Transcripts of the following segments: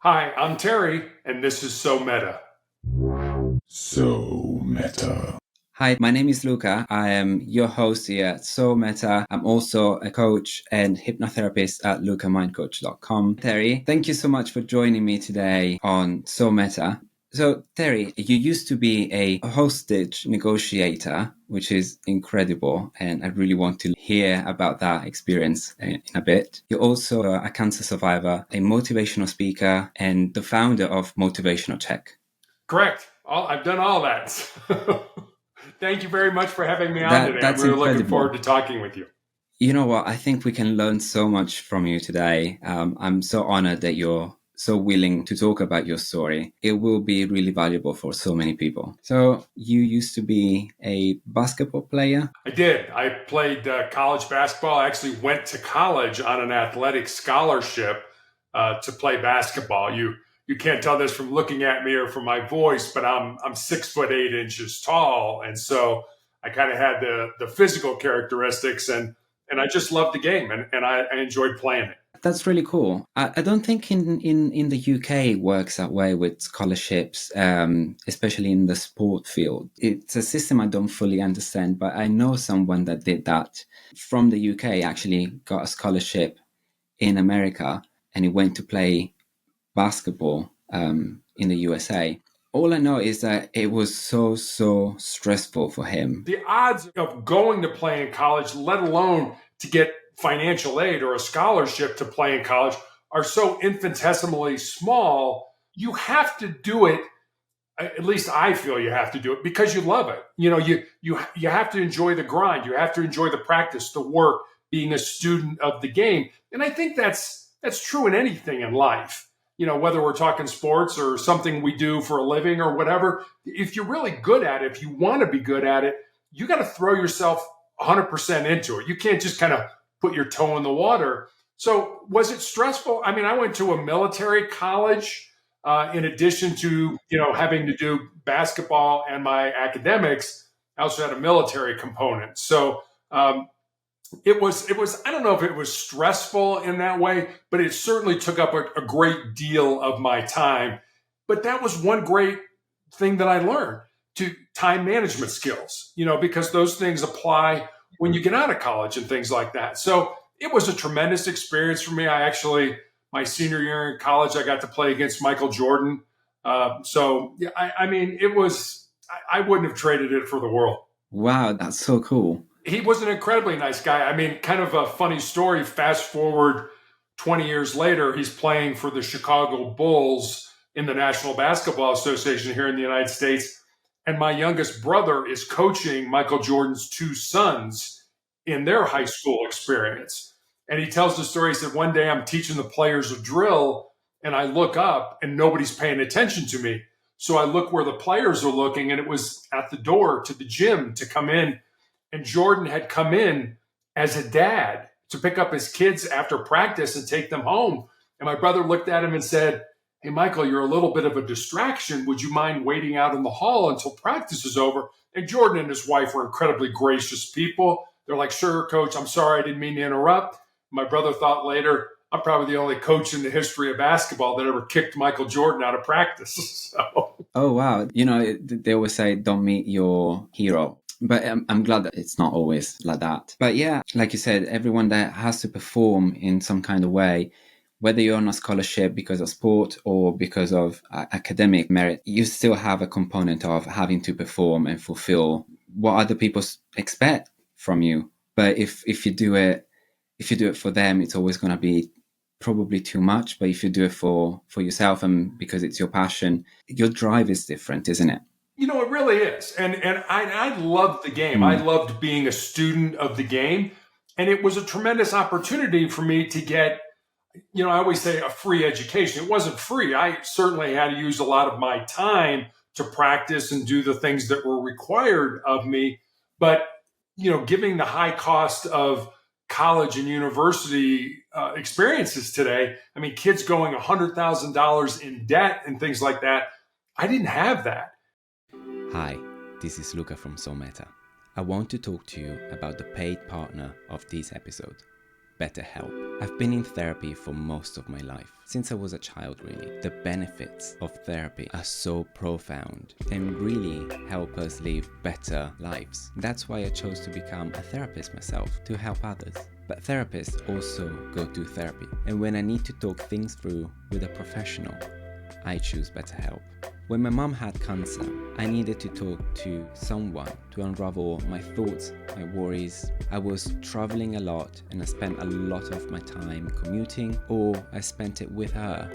Hi, I'm Terry, and this is So Meta. So Meta. Hi, my name is Luca. I am your host here at So Meta. I'm also a coach and hypnotherapist at LucaMindCoach.com. Terry, thank you so much for joining me today on So Meta. So, Terry, you used to be a hostage negotiator, which is incredible, and I really want to hear about that experience in a bit. You're also a cancer survivor, a motivational speaker, and the founder of Motivational Check. Correct. I've done all that. Thank you very much for having me on today. I'm That's really looking incredible. forward to talking with you. You know what? I think we can learn so much from you today. I'm so honored that you're so willing to talk about your story. It will be really valuable for so many people. So, you used to be a basketball player? I did. I played college basketball. I actually went to college on an athletic scholarship to play basketball. You can't tell this from looking at me or from my voice, but I'm 6'8" tall, and so I kind of had the physical characteristics, and I just loved the game, and I enjoyed playing it. That's really cool. I don't think in the UK it works that way with scholarships, especially in the sport field. It's a system I don't fully understand, but I know someone that did that from the UK, actually got a scholarship in America, and he went to play basketball in the USA. All I know is that it was so stressful for him. The odds of going to play in college, let alone to get financial aid or a scholarship to play in college, are so infinitesimally small. You have to do it. At least I feel you have to do it because you love it. You have to enjoy the grind. You have to enjoy the practice, the work, being a student of the game. And I think that's true in anything in life. Whether we're talking sports or something we do for a living or whatever, if you're really good at it, if you want to be good at it, you got to throw yourself 100% into it. You can't just kind of put your toe in the water. So was it stressful? I mean, I went to a military college. In addition to having to do basketball and my academics, I also had a military component. So it was I don't know if it was stressful in that way, but it certainly took up a great deal of my time. But that was one great thing that I learned, to time management skills, because those things apply when you get out of college and things like that. So it was a tremendous experience for me. My senior year in college, I got to play against Michael Jordan. I mean, I wouldn't have traded it for the world. Wow, that's so cool. He was an incredibly nice guy. I mean, kind of a funny story. Fast forward 20 years later, he's playing for the Chicago Bulls in the National Basketball Association here in the United States. And my youngest brother is coaching Michael Jordan's two sons in their high school experience. And he tells the story. He said, one day I'm teaching the players a drill and I look up and nobody's paying attention to me. So I look where the players are looking, and it was at the door to the gym to come in. And Jordan had come in as a dad to pick up his kids after practice and take them home. And my brother looked at him and said, "Hey, Michael, you're a little bit of a distraction. Would you mind waiting out in the hall until practice is over?" And Jordan and his wife were incredibly gracious people. They're like, "Sure, coach, I'm sorry, I didn't mean to interrupt." My brother thought later, I'm probably the only coach in the history of basketball that ever kicked Michael Jordan out of practice. So. Oh, wow. They always say, don't meet your hero. But I'm glad that it's not always like that. But yeah, like you said, everyone that has to perform in some kind of way, whether you're on a scholarship because of sport or because of academic merit, you still have a component of having to perform and fulfill what other people expect from you. But if you do it for them, it's always going to be probably too much. But if you do it for yourself and because it's your passion, your drive is different, isn't it? It really is. And I loved the game. I loved being a student of the game. And it was a tremendous opportunity for me to get, I always say, a free education. It wasn't free. I certainly had to use a lot of my time to practice and do the things that were required of me. But, given the high cost of college and university experiences today, I mean, kids going $100,000 in debt and things like that, I didn't have that. Hi, this is Luca from So Meta. I want to talk to you about the paid partner of this episode, BetterHelp. I've been in therapy for most of my life, since I was a child really. The benefits of therapy are so profound and really help us live better lives. That's why I chose to become a therapist myself, to help others. But therapists also go to therapy, and when I need to talk things through with a professional, I choose BetterHelp. When my mom had cancer, I needed to talk to someone to unravel my thoughts, my worries. I was traveling a lot and I spent a lot of my time commuting, or I spent it with her,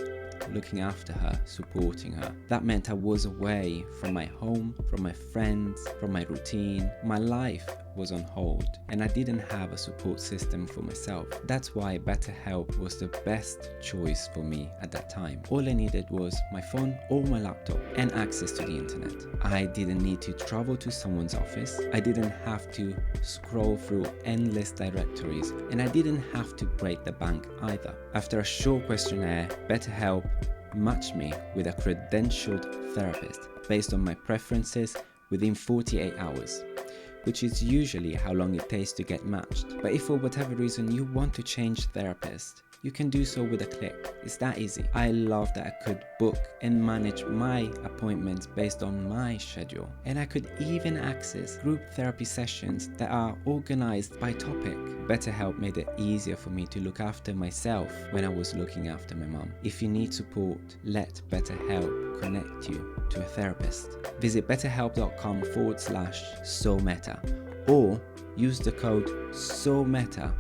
looking after her, supporting her. That meant I was away from my home, from my friends, from my routine. My life was on hold and I didn't have a support system for myself. That's why BetterHelp was the best choice for me at that time. All I needed was my phone or my laptop and access to the internet. I didn't need to travel to someone's office. I didn't have to scroll through endless directories, and I didn't have to break the bank either. After a short questionnaire, BetterHelp matched me with a credentialed therapist based on my preferences within 48 hours. Which is usually how long it takes to get matched. But if for whatever reason you want to change therapist, you can do so with a click. It's that easy. I love that I could book and manage my appointments based on my schedule. And I could even access group therapy sessions that are organized by topic. BetterHelp made it easier for me to look after myself when I was looking after my mom. If you need support, let BetterHelp connect you to a therapist. Visit betterhelp.com/SoMeta or use the code SOMETA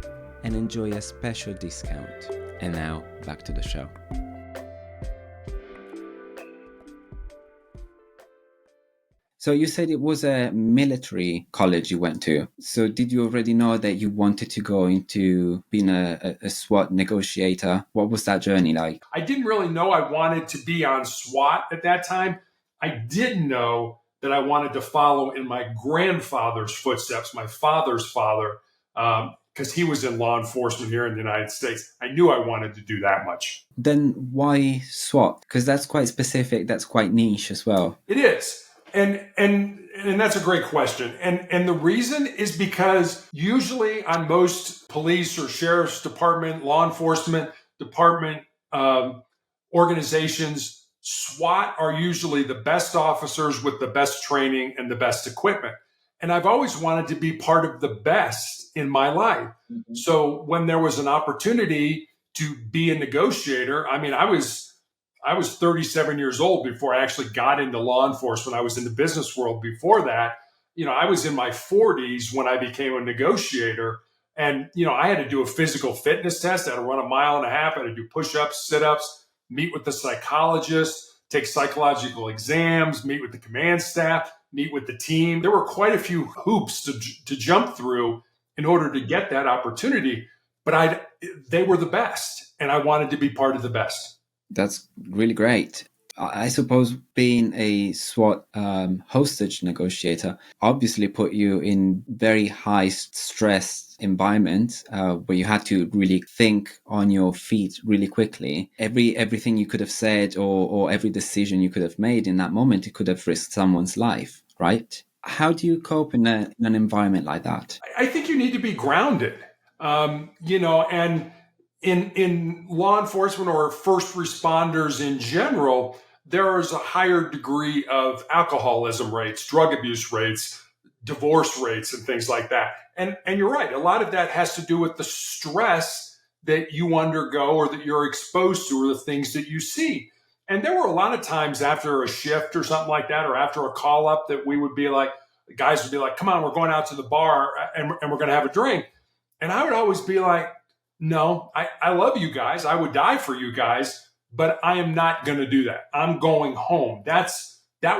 and enjoy a special discount. And now, back to the show. So you said it was a military college you went to. So did you already know that you wanted to go into being a SWAT negotiator? What was that journey like? I didn't really know I wanted to be on SWAT at that time. I did know that I wanted to follow in my grandfather's footsteps, my father's father, because he was in law enforcement here in the United States. I knew I wanted to do that much. Then why SWAT? Because that's quite specific, that's quite niche as well. It is. And that's a great question. And the reason is because usually on most police or sheriff's department, law enforcement department organizations, SWAT are usually the best officers with the best training and the best equipment. And I've always wanted to be part of the best in my life. Mm-hmm. So when there was an opportunity to be a negotiator, I mean, I was 37 years old before I actually got into law enforcement. I was in the business world before that. You know, I was in my 40s when I became a negotiator. And, you know, I had to do a physical fitness test. I had to run 1.5 miles. I had to do push-ups, sit-ups, meet with the psychologist, take psychological exams, meet with the command staff, meet with the team. There were quite a few hoops to jump through in order to get that opportunity. But they were the best, and I wanted to be part of the best. That's really great. I suppose being a SWAT hostage negotiator obviously put you in very high stress environment where you had to really think on your feet really quickly. Everything you could have said or every decision you could have made in that moment, it could have risked someone's life, right? How do you cope in an environment like that? I think you need to be grounded, and in law enforcement or first responders in general, there is a higher degree of alcoholism rates, drug abuse rates, divorce rates, and things like that. And you're right. A lot of that has to do with the stress that you undergo or that you're exposed to or the things that you see. And there were a lot of times after a shift or something like that, or after a call up, that we would be like, the guys would be like, come on, we're going out to the bar and we're going to have a drink. And I would always be like, no, I love you guys. I would die for you guys, but I am not going to do that. I'm going home. That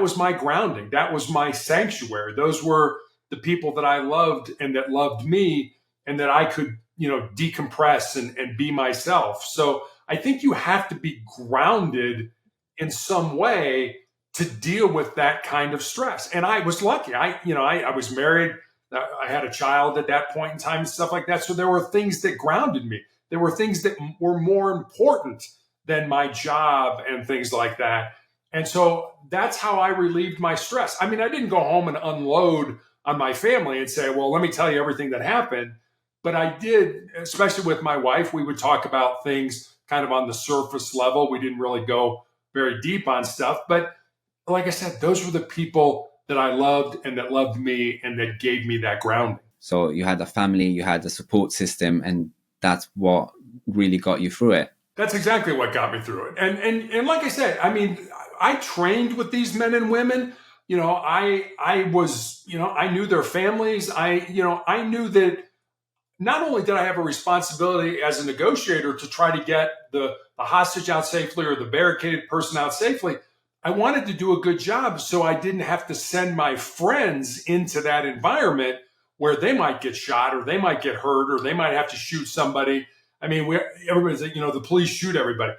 was my grounding. That was my sanctuary. Those were the people that I loved and that loved me and that I could, decompress and be myself. So I think you have to be grounded in some way to deal with that kind of stress. And I was lucky. I was married. I had a child at that point in time and stuff like that. So there were things that grounded me. There were things that were more important than my job and things like that. And so that's how I relieved my stress. I mean, I didn't go home and unload on my family and say, well, let me tell you everything that happened. But I did, especially with my wife, we would talk about things kind of on the surface level. We didn't really go very deep on stuff. But like I said, those were the people that I loved and that loved me and that gave me that grounding. So you had a family, you had a support system, and that's what really got you through it. That's exactly what got me through it. And like I said, I mean, I trained with these men and women. I was, I knew their families. I knew that not only did I have a responsibility as a negotiator to try to get the hostage out safely or the barricaded person out safely, I wanted to do a good job so I didn't have to send my friends into that environment where they might get shot or they might get hurt or they might have to shoot somebody. I mean, everybody's like, the police shoot everybody.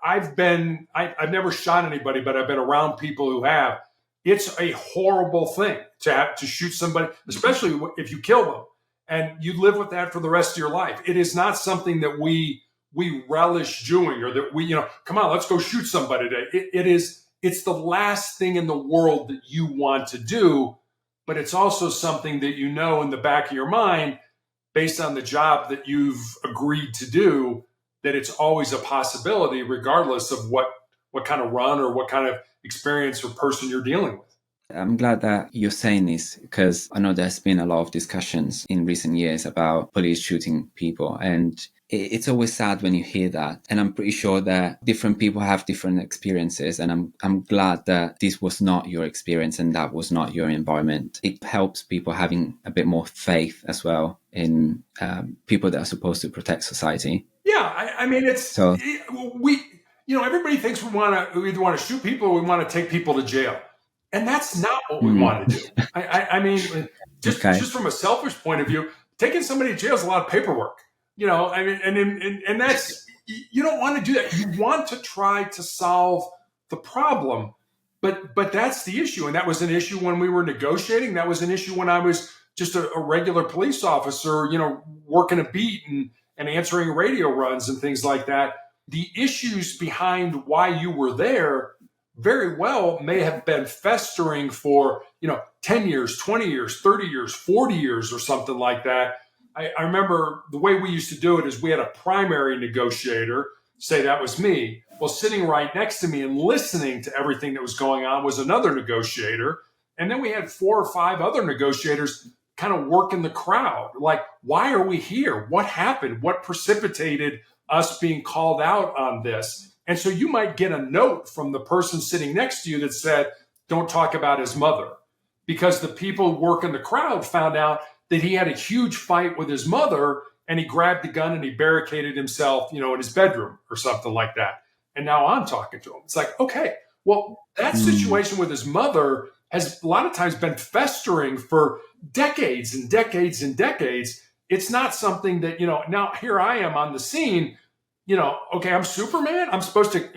I've never shot anybody, but I've been around people who have. It's a horrible thing to have to shoot somebody, especially if you kill them, and you live with that for the rest of your life. It is not something that we relish doing, or that we, come on, let's go shoot somebody today. It's the last thing in the world that you want to do, but it's also something that in the back of your mind, based on the job that you've agreed to do, that it's always a possibility, regardless of what kind of run or what kind of experience or person you're dealing with. I'm glad that you're saying this, because I know there's been a lot of discussions in recent years about police shooting people, and it's always sad when you hear that. And I'm pretty sure that different people have different experiences, and I'm glad that this was not your experience and that was not your environment. It helps people having a bit more faith as well in people that are supposed to protect society. Yeah, I mean, everybody thinks we either want to shoot people or we want to take people to jail. And that's not what we want to do. I mean, just from a selfish point of view, taking somebody to jail is a lot of paperwork. And that's, you don't want to do that. You want to try to solve the problem, but that's the issue. And that was an issue when we were negotiating. That was an issue when I was just a regular police officer, working a beat and answering radio runs and things like that. The issues behind why you were there very well may have been festering for, 10 years, 20 years, 30 years, 40 years or something like that. I remember the way we used to do it is we had a primary negotiator, say that was me. Well, sitting right next to me and listening to everything that was going on was another negotiator. And then we had 4 or 5 other negotiators kind of working the crowd. Like, why are we here? What happened? What precipitated us being called out on this? And so you might get a note from the person sitting next to you that said, don't talk about his mother, because the people working the crowd found out that he had a huge fight with his mother and he grabbed the gun and he barricaded himself, in his bedroom or something like that. And now I'm talking to him. It's like, okay, well, that situation with his mother has a lot of times been festering for decades and decades and decades. It's not something that, now here I am on the scene. Okay, I'm Superman. I'm supposed to,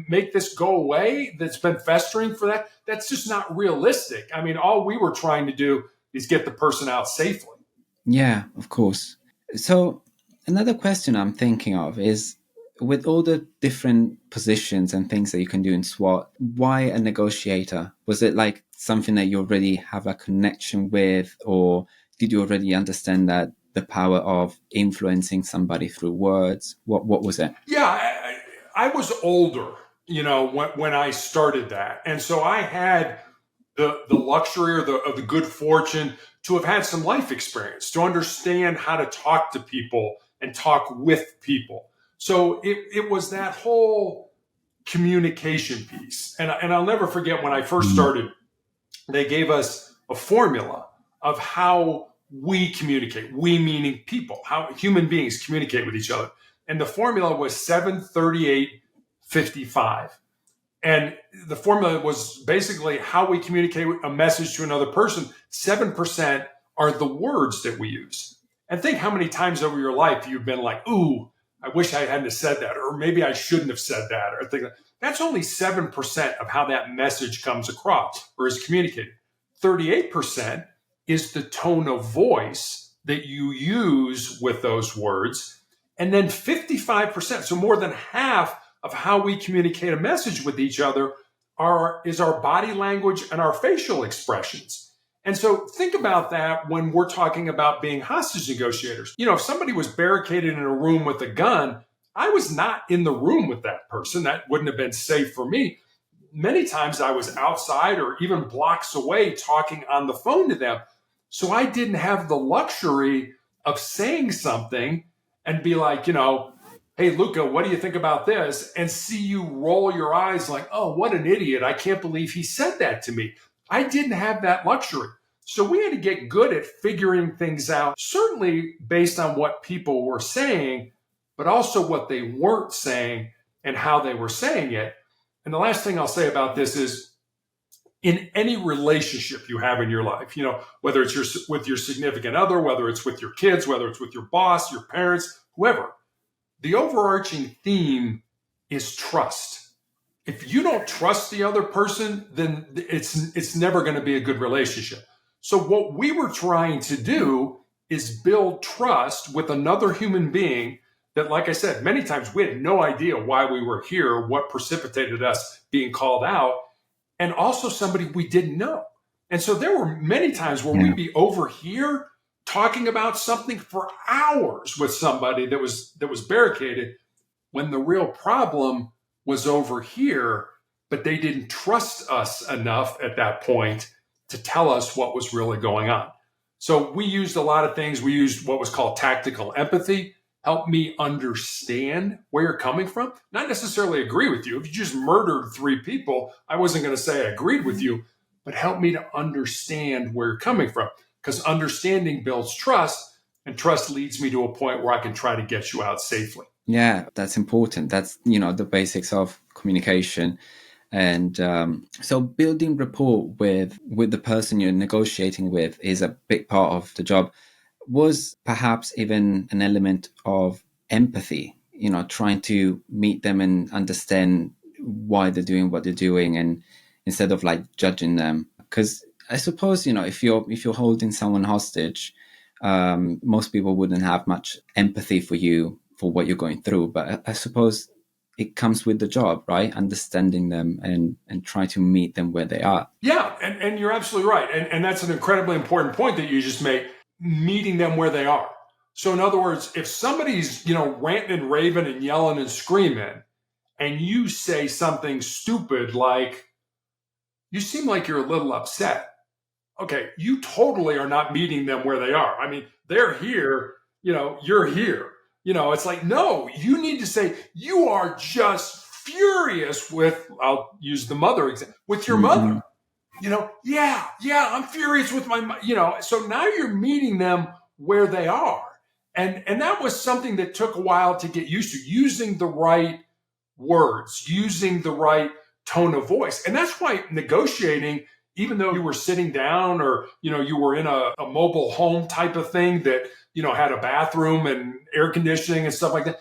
make this go away. That's been festering for that. That's just not realistic. I mean, all we were trying to do is get the person out safely. Yeah, of course. So another question I'm thinking of is, with all the different positions and things that you can do in SWAT, why a negotiator? Was it like something that you already have a connection with, or did you already understand that the power of influencing somebody through words? What was it? Yeah, I was older, when I started that. And so I had the luxury or the good fortune to have had some life experience, to understand how to talk to people and talk with people. So it was that whole communication piece. And I'll never forget when I first started, they gave us a formula of how we communicate, we meaning people, how human beings communicate with each other. And the formula was 7-38-55. And the formula was basically how we communicate a message to another person. 7% are the words that we use. And think how many times over your life you've been like, ooh, I wish I hadn't have said that, or maybe I shouldn't have said that, or think that's only 7% of how that message comes across or is communicated. 38% is the tone of voice that you use with those words. And then 55%, so more than half of how we communicate a message with each other is our body language and our facial expressions. And so think about that when we're talking about being hostage negotiators. If somebody was barricaded in a room with a gun, I was not in the room with that person. That wouldn't have been safe for me. Many times I was outside or even blocks away talking on the phone to them. So I didn't have the luxury of saying something and be like, hey, Luca, what do you think about this? And see you roll your eyes like, oh, what an idiot. I can't believe he said that to me. I didn't have that luxury. So we had to get good at figuring things out, certainly based on what people were saying, but also what they weren't saying and how they were saying it. And the last thing I'll say about this is in any relationship you have in your life, whether it's with your significant other, whether it's with your kids, whether it's with your boss, your parents, whoever, the overarching theme is trust. If you don't trust the other person, then it's never going to be a good relationship. So what we were trying to do is build trust with another human being that, like I said, many times we had no idea why we were here, what precipitated us being called out, and also somebody we didn't know. And so there were many times where we'd be over here talking about something for hours with somebody that was barricaded when the real problem was over here, but they didn't trust us enough at that point to tell us what was really going on. So we used a lot of things. We used what was called tactical empathy. Help me understand where you're coming from. Not necessarily agree with you. If you just murdered 3 people, I wasn't going to say I agreed with you, but help me to understand where you're coming from. Because understanding builds trust, and trust leads me to a point where I can try to get you out safely. Yeah, that's important. That's, the basics of communication. And so building rapport with the person you're negotiating with is a big part of the job. Was perhaps even an element of empathy, trying to meet them and understand why they're doing what they're doing, and instead of like judging them. Because I suppose, if you're holding someone hostage, most people wouldn't have much empathy for you for what you're going through. But I suppose it comes with the job, right? Understanding them and try to meet them where they are. Yeah, and you're absolutely right. And that's an incredibly important point that you just made, meeting them where they are. So in other words, if somebody's, ranting and raving and yelling and screaming, and you say something stupid like, you seem like you're a little upset. Okay, you totally are not meeting them where they are. I mean, they're here, you're here. It's like, no, you need to say, you are just furious with, I'll use the mother example, with your mother. Yeah, I'm furious with my, so now you're meeting them where they are. And that was something that took a while to get used to, using the right words, using the right tone of voice. And that's why negotiating, even though you were sitting down or, you were in a mobile home type of thing that, had a bathroom and air conditioning and stuff like that,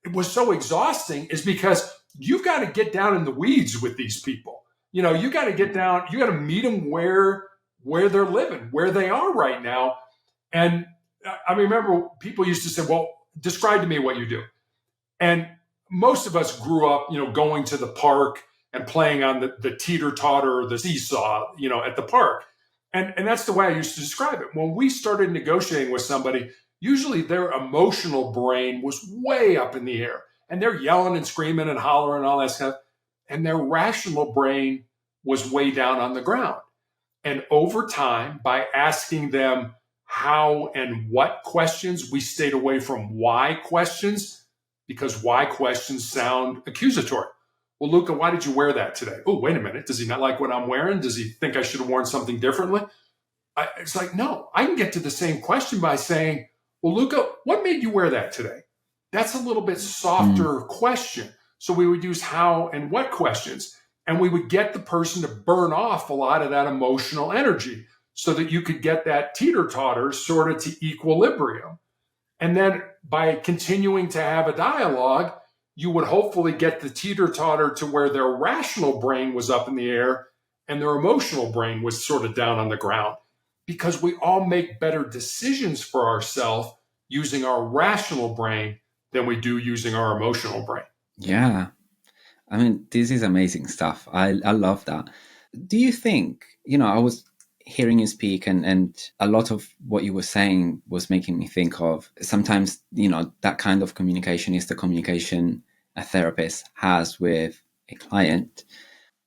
it was so exhausting, is because you've got to get down in the weeds with these people. You got to get down, you got to meet them where they're living, where they are right now. And I remember people used to say, well, describe to me what you do. And most of us grew up, going to the park and playing on the teeter-totter or the seesaw, at the park. And that's the way I used to describe it. When we started negotiating with somebody, usually their emotional brain was way up in the air. And they're yelling and screaming and hollering and all that stuff. And their rational brain was way down on the ground. And over time, by asking them how and what questions, we stayed away from why questions, because why questions sound accusatory. Well, Luca, why did you wear that today? Oh, wait a minute. Does he not like what I'm wearing? Does he think I should have worn something differently? It's like, no, I can get to the same question by saying, well, Luca, what made you wear that today? That's a little bit softer question. So we would use how and what questions, and we would get the person to burn off a lot of that emotional energy so that you could get that teeter-totter sort of to equilibrium. And then by continuing to have a dialogue, you would hopefully get the teeter-totter to where their rational brain was up in the air and their emotional brain was sort of down on the ground. Because we all make better decisions for ourselves using our rational brain than we do using our emotional brain. Yeah. I mean, this is amazing stuff. I love that. Do you think, I was hearing you speak and a lot of what you were saying was making me think of sometimes, that kind of communication is the communication a therapist has with a client.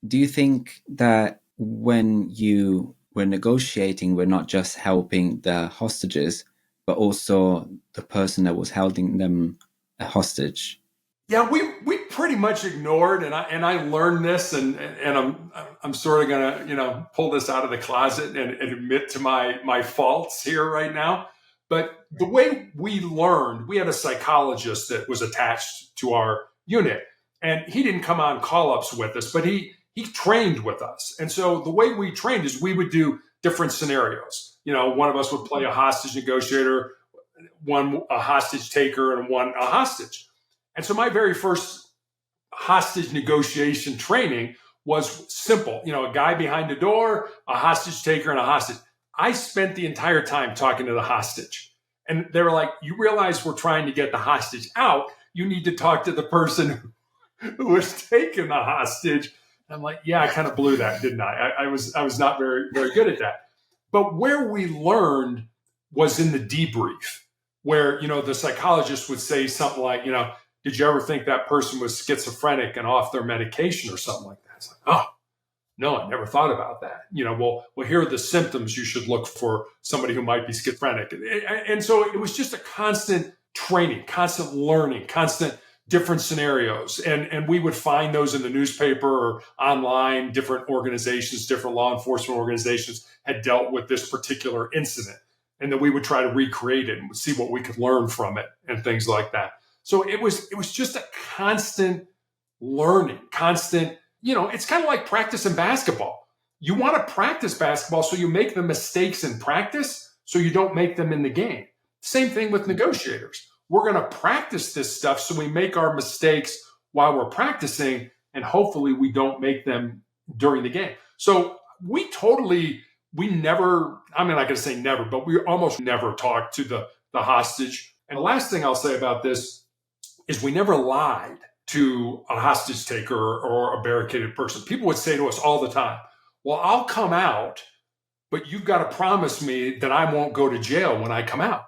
Do you think that when you were negotiating, we're not just helping the hostages, but also the person that was holding them a hostage? Yeah, we pretty much ignored, and I learned this, and I'm sort of gonna pull this out of the closet and admit to my faults here right now. But the way we learned, we had a psychologist that was attached to our unit, and he didn't come on call ups with us, but he trained with us. And so the way we trained is we would do different scenarios. One of us would play a hostage negotiator, one a hostage taker, and one a hostage. And so my very first hostage negotiation training was simple. A guy behind the door, a hostage taker, and a hostage. I spent the entire time talking to the hostage. And they were like, you realize we're trying to get the hostage out. You need to talk to the person who was taking the hostage. And I'm like, yeah, I kind of blew that, didn't I? I was not very, very good at that. But where we learned was in the debrief, where, the psychologist would say something like, did you ever think that person was schizophrenic and off their medication or something like that? It's like, oh, no, I never thought about that. Well, here are the symptoms you should look for somebody who might be schizophrenic. And so it was just a constant training, constant learning, constant different scenarios. And we would find those in the newspaper or online. Different organizations, different law enforcement organizations had dealt with this particular incident. And then we would try to recreate it and see what we could learn from it and things like that. So it was just a constant learning, constant, it's kind of like practicing basketball. You want to practice basketball so you make the mistakes in practice so you don't make them in the game. Same thing with negotiators. We're going to practice this stuff so we make our mistakes while we're practicing, and hopefully we don't make them during the game. So we never, I'm not going to say never, but we almost never talked to the hostage. And the last thing I'll say about this is we never lied to a hostage taker or a barricaded person. People would say to us all the time, well, I'll come out, but you've got to promise me that I won't go to jail when I come out.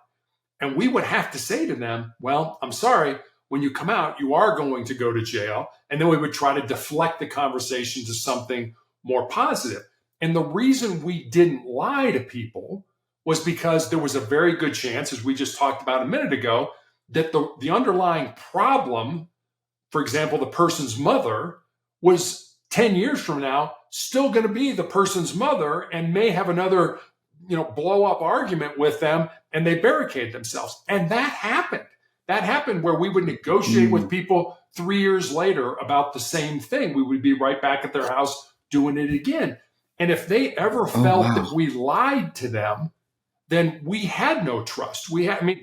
And we would have to say to them, well, I'm sorry, when you come out, you are going to go to jail. And then we would try to deflect the conversation to something more positive. And the reason we didn't lie to people was because there was a very good chance, as we just talked about a minute ago, that the underlying problem, for example, the person's mother, was 10 years from now still going to be the person's mother and may have another, blow up argument with them, and they barricade themselves. And that happened. That happened where we would negotiate with people 3 years later about the same thing. We would be right back at their house doing it again. And if they ever felt that we lied to them, then we had no trust.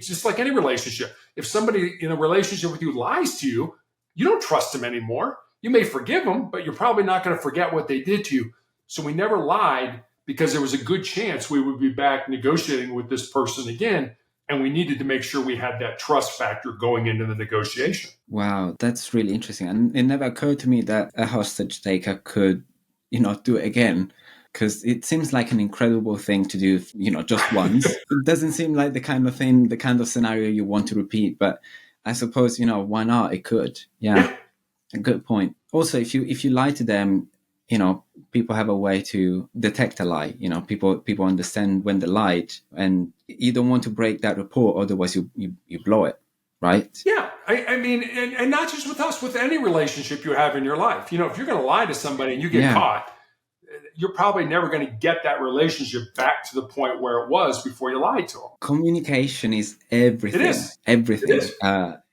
Just like any relationship. If somebody in a relationship with you lies to you, you don't trust them anymore. You may forgive them, but you're probably not going to forget what they did to you. So we never lied because there was a good chance we would be back negotiating with this person again. And we needed to make sure we had that trust factor going into the negotiation. Wow, that's really interesting. And it never occurred to me that a hostage taker could, do it again. Because it seems like an incredible thing to do, just once. It doesn't seem like the kind of scenario you want to repeat. But I suppose, why not? It could. Yeah, a good point. Also, if you lie to them, people have a way to detect a lie. People understand when they lied, and you don't want to break that rapport, otherwise you blow it, right? Yeah, and not just with us, with any relationship you have in your life. If you're going to lie to somebody and you get caught, you're probably never going to get that relationship back to the point where it was before you lied to them. Communication is everything. It is. Everything. It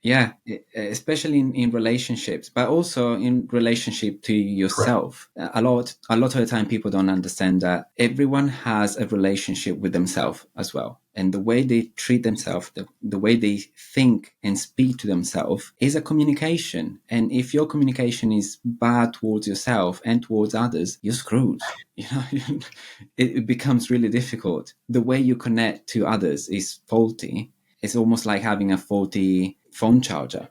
is. Especially in relationships, but also in relationship to yourself. Correct. A lot of the time people don't understand that everyone has a relationship with themselves as well. And the way they treat themselves, the way they think and speak to themselves is a communication. And if your communication is bad towards yourself and towards others, you're screwed. It becomes really difficult. The way you connect to others is faulty. It's almost like having a faulty phone charger.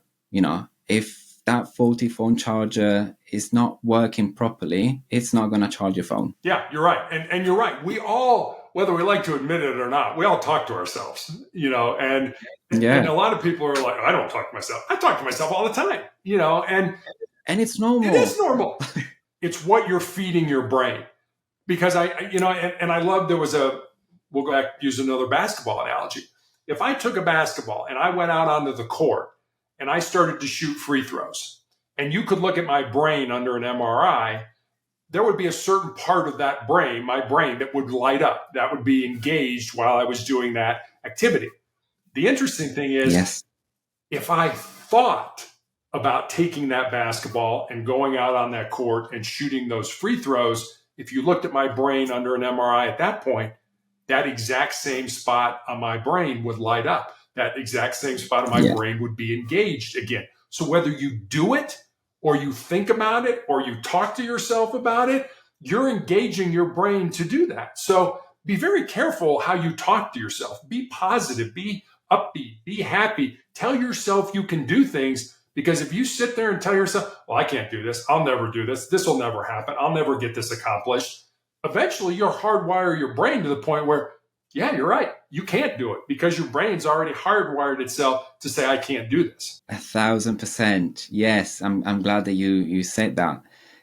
If that faulty phone charger is not working properly, it's not going to charge your phone. Yeah, you're right. And you're right. We all, whether we like to admit it or not, we all talk to ourselves, and a lot of people are like, I don't talk to myself. I talk to myself all the time, and it's normal. It is normal. It's what you're feeding your brain. Because I love, we'll go back, use another basketball analogy. If I took a basketball and I went out onto the court and I started to shoot free throws, and you could look at my brain under an MRI, there would be a certain part of that brain, my brain, that would light up, that would be engaged while I was doing that activity. The interesting thing is, if I thought about taking that basketball and going out on that court and shooting those free throws, if you looked at my brain under an MRI at that point, that exact same spot on my brain would light up. That exact same spot on my brain would be engaged again. So whether you do it or you think about it or you talk to yourself about it, you're engaging your brain to do that. So be very careful how you talk to yourself. Be positive, be upbeat, be happy. Tell yourself you can do things, because if you sit there and tell yourself, well, I can't do this, I'll never do this, this will never happen, I'll never get this accomplished, eventually you'll hardwire your brain to the point where, yeah, you're right, you can't do it, because your brain's already hardwired itself to say, I can't do this. 1,000%. Yes, I'm glad that you said that.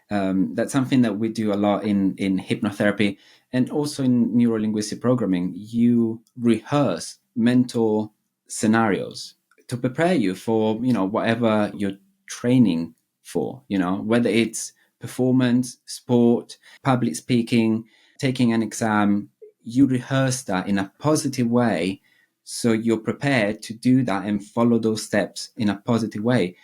That's something that we do a lot in hypnotherapy and also in neuro-linguistic programming. You rehearse mental scenarios to prepare you for, whatever you're training for, whether it's performance, sport, public speaking, taking an exam. You rehearse that in a positive way, so you're prepared to do that and follow those steps in a positive way.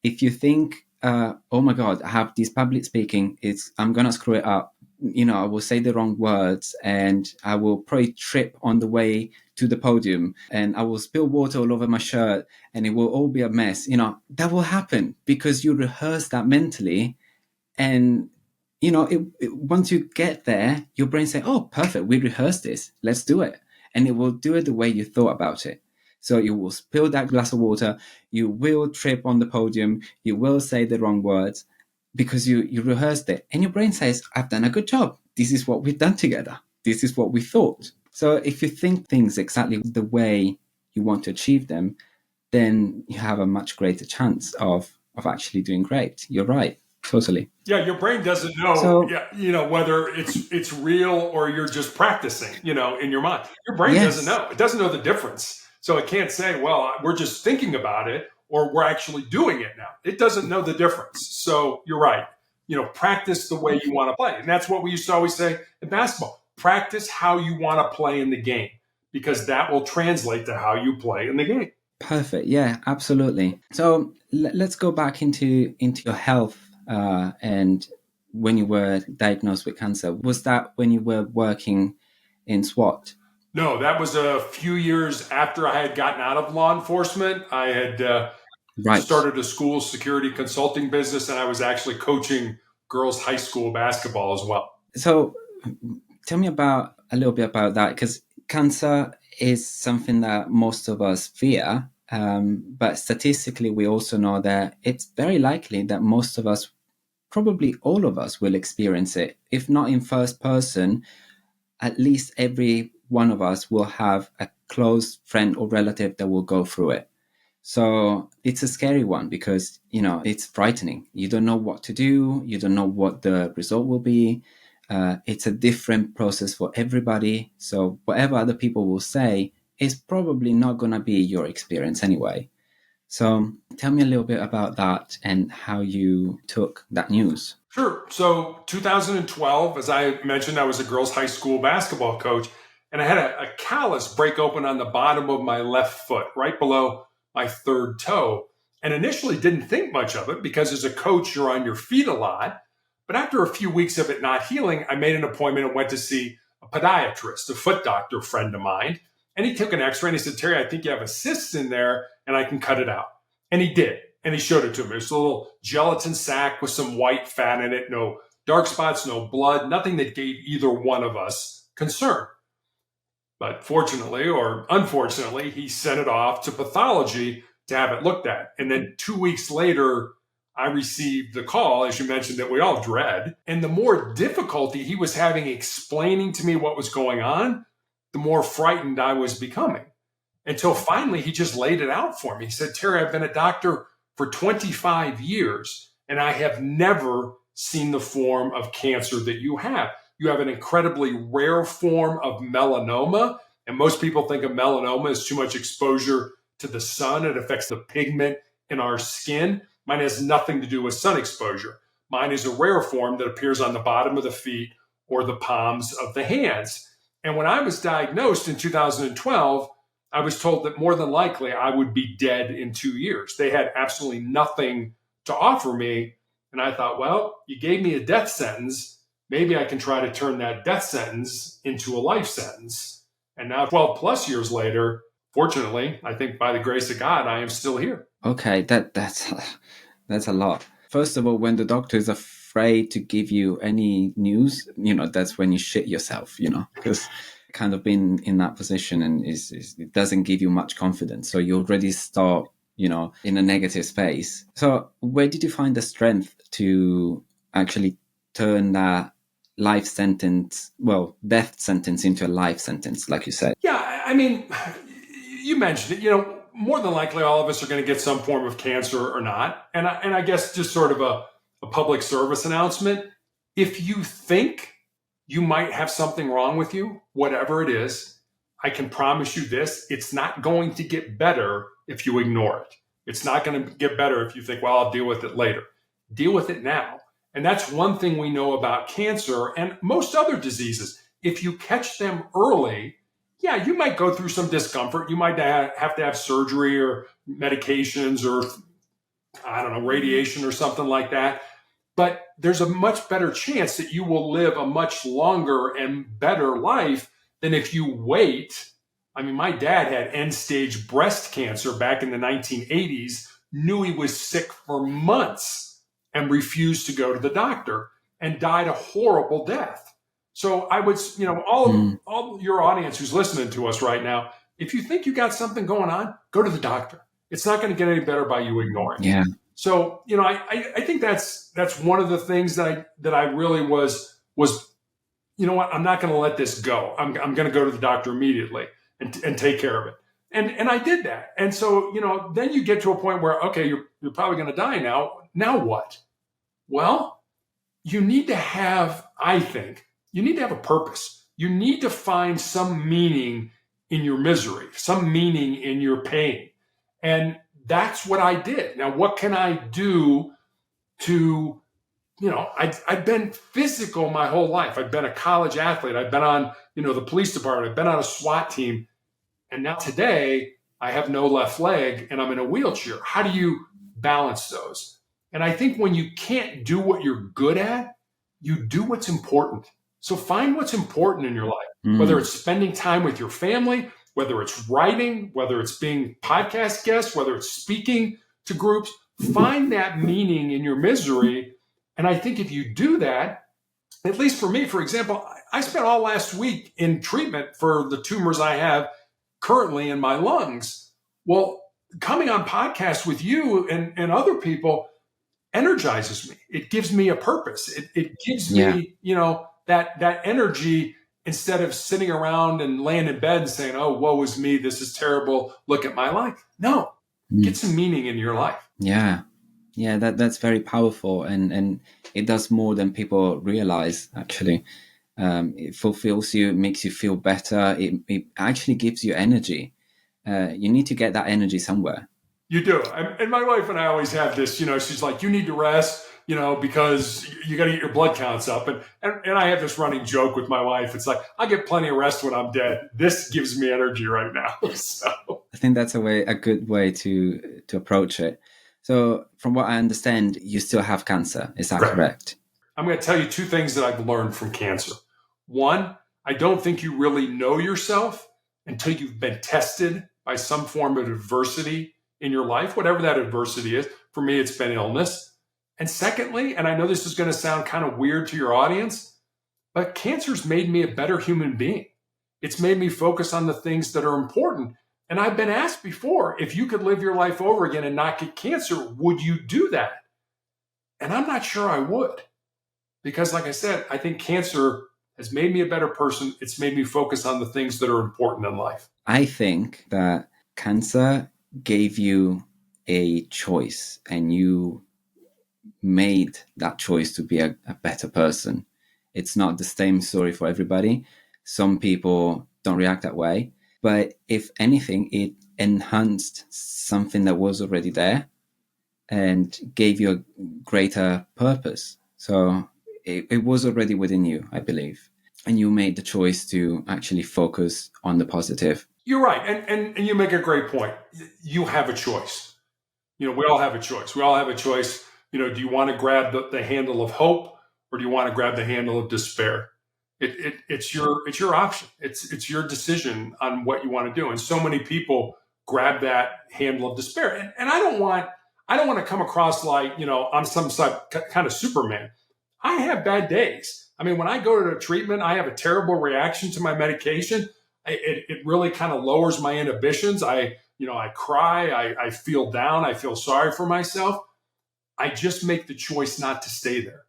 If you think, oh my God, I have this public speaking, I'm gonna screw it up, I will say the wrong words and I will probably trip on the way to the podium and I will spill water all over my shirt and it will all be a mess. That will happen because you rehearse that mentally. And once you get there, your brain say, oh, perfect, we rehearsed this, let's do it. And it will do it the way you thought about it. So you will spill that glass of water, you will trip on the podium, you will say the wrong words because you rehearsed it. And your brain says, I've done a good job. This is what we've done together. This is what we thought. So if you think things exactly the way you want to achieve them, then you have a much greater chance of actually doing great. You're right. Totally. Yeah, your brain doesn't know, whether it's real or you're just practicing, in your mind. Your brain doesn't know. It doesn't know the difference. So it can't say, well, we're just thinking about it or we're actually doing it now. It doesn't know the difference. So you're right. Practice the way you want to play. And that's what we used to always say in basketball. Practice how you want to play in the game, because that will translate to how you play in the game. Perfect. Yeah, absolutely. So let's go back into your health. And when you were diagnosed with cancer, was that when you were working in SWAT? No, that was a few years after I had gotten out of law enforcement. I had started a school security consulting business, and I was actually coaching girls' high school basketball as well. So tell me a little bit about that, because cancer is something that most of us fear. But statistically, we also know that it's very likely that most of us, probably all of us, will experience it. If not in first person, at least every one of us will have a close friend or relative that will go through it. So it's a scary one because, it's frightening. You don't know what to do. You don't know what the result will be. It's a different process for everybody. So whatever other people will say is probably not going to be your experience anyway. So tell me a little bit about that and how you took that news. Sure. So 2012, as I mentioned, I was a girls' high school basketball coach, and I had a callus break open on the bottom of my left foot, right below my third toe. And initially didn't think much of it because as a coach, you're on your feet a lot. But after a few weeks of it not healing, I made an appointment and went to see a podiatrist, a foot doctor friend of mine. And he took an x-ray and he said, Terry, I think you have a cyst in there and I can cut it out. And he did. And he showed it to me. It was a little gelatin sac with some white fat in it, no dark spots, no blood, nothing that gave either one of us concern. But fortunately or unfortunately, he sent it off to pathology to have it looked at. And then 2 weeks later, I received the call, as you mentioned, that we all dread. And the more difficulty he was having explaining to me what was going on, the more frightened I was becoming. Until finally, he just laid it out for me. He said, Terry, I've been a doctor for 25 years, and I have never seen the form of cancer that you have. You have an incredibly rare form of melanoma. And most people think of melanoma as too much exposure to the sun. It affects the pigment in our skin. Mine has nothing to do with sun exposure. Mine is a rare form that appears on the bottom of the feet or the palms of the hands. And when I was diagnosed in 2012, I was told that more than likely I would be dead in 2 years. They had absolutely nothing to offer me. And I thought, well, you gave me a death sentence. Maybe I can try to turn that death sentence into a life sentence. And now 12 plus years later, fortunately, I think by the grace of God, I am still here. Okay, that's a lot. First of all, when the doctor is afraid to give you any news, that's when you shit yourself, because kind of being in that position and it doesn't give you much confidence. So you already start, in a negative space. So where did you find the strength to actually turn that death sentence into a life sentence, like you said? Yeah, I mean, you mentioned it, more than likely all of us are going to get some form of cancer or not. And I guess just sort of a public service announcement. If you think you might have something wrong with you, whatever it is, I can promise you this, it's not going to get better if you ignore it. It's not going to get better if you think, well, I'll deal with it later. Deal with it now. And that's one thing we know about cancer and most other diseases. If you catch them early, yeah, you might go through some discomfort. You might have to have surgery or medications or, radiation or something like that. But there's a much better chance that you will live a much longer and better life than if you wait. I mean, my dad had end-stage breast cancer back in the 1980s, knew he was sick for months and refused to go to the doctor and died a horrible death. So I would, all your audience who's listening to us right now, if you think you got something going on, go to the doctor. It's not going to get any better by you ignoring. Yeah. So, I think that's one of the things that I really was, I'm not going to let this go. I'm going to go to the doctor immediately and take care of it. And I did that. And so, then you get to a point where, okay, you're probably going to die now. Now what? Well, you need to have a purpose. You need to find some meaning in your misery, some meaning in your pain. And that's what I did. Now, what can I do to, I've been physical my whole life. I've been a college athlete. I've been on, the police department. I've been on a SWAT team. And now today I have no left leg and I'm in a wheelchair. How do you balance those? And I think when you can't do what you're good at, you do what's important. So find what's important in your life, whether it's spending time with your family, whether it's writing, whether it's being podcast guest, whether it's speaking to groups, find that meaning in your misery. And I think if you do that, at least for me, for example, I spent all last week in treatment for the tumors I have currently in my lungs. Well, coming on podcasts with you and other people energizes me. It gives me a purpose. It gives me, that energy instead of sitting around and laying in bed and saying, oh, woe is me. This is terrible. Look at my life. No, get some meaning in your life. Yeah. Yeah, that's very powerful. And it does more than people realize, actually. It fulfills you, makes you feel better. It actually gives you energy. You need to get that energy somewhere. You do. And my wife and I always have this, she's like, you need to rest, because you got to get your blood counts up. And I have this running joke with my wife. It's like, I get plenty of rest when I'm dead. This gives me energy right now. So I think that's a good way to approach it. So from what I understand, you still have cancer. Is that correct? I'm going to tell you two things that I've learned from cancer. One, I don't think you really know yourself until you've been tested by some form of adversity in your life, whatever that adversity is. For me, it's been illness. And secondly, and I know this is going to sound kind of weird to your audience, but cancer's made me a better human being. It's made me focus on the things that are important. And I've been asked before, if you could live your life over again and not get cancer, would you do that? And I'm not sure I would. Because, like I said, I think cancer has made me a better person. It's made me focus on the things that are important in life. I think that cancer gave you a choice, and you made that choice to be a better person. It's not the same story for everybody. Some people don't react that way. But if anything, it enhanced something that was already there and gave you a greater purpose. So it was already within you, I believe. And you made the choice to actually focus on the positive. You're right. And you make a great point. You have a choice. We all have a choice. We all have a choice. Do you want to grab the handle of hope, or do you want to grab the handle of despair? It's your option. It's your decision on what you want to do. And so many people grab that handle of despair. And I don't want to come across like, I'm some kind of Superman. I have bad days. I mean, when I go to the treatment, I have a terrible reaction to my medication. It really kind of lowers my inhibitions. I cry. I feel down. I feel sorry for myself. I just make the choice not to stay there.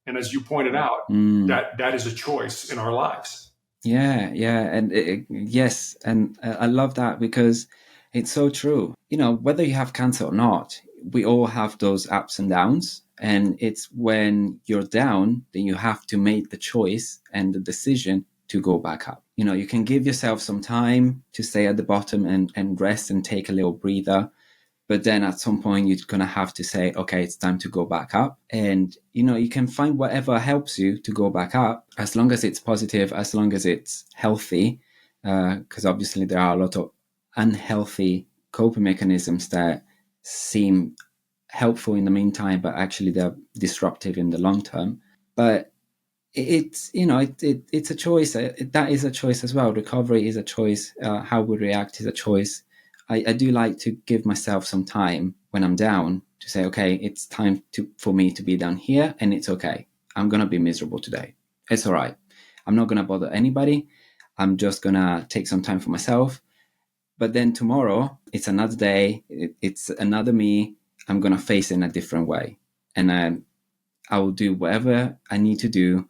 And as you pointed out, that is a choice in our lives. Yeah, and yes, and I love that because it's so true. Whether you have cancer or not, we all have those ups and downs, and it's when you're down that you have to make the choice and the decision to go back up. You can give yourself some time to stay at the bottom and rest and take a little breather. But then at some point, you're going to have to say, okay, it's time to go back up. And, you can find whatever helps you to go back up, as long as it's positive, as long as it's healthy. Because obviously there are a lot of unhealthy coping mechanisms that seem helpful in the meantime, but actually they're disruptive in the long term. But it's a choice. That is a choice as well. Recovery is a choice. How we react is a choice. I do like to give myself some time when I'm down to say, okay, it's time for me to be down here, and it's okay. I'm going to be miserable today. It's all right. I'm not going to bother anybody. I'm just going to take some time for myself. But then tomorrow, it's another day. It's another me. I'm going to face it in a different way. And I will do whatever I need to do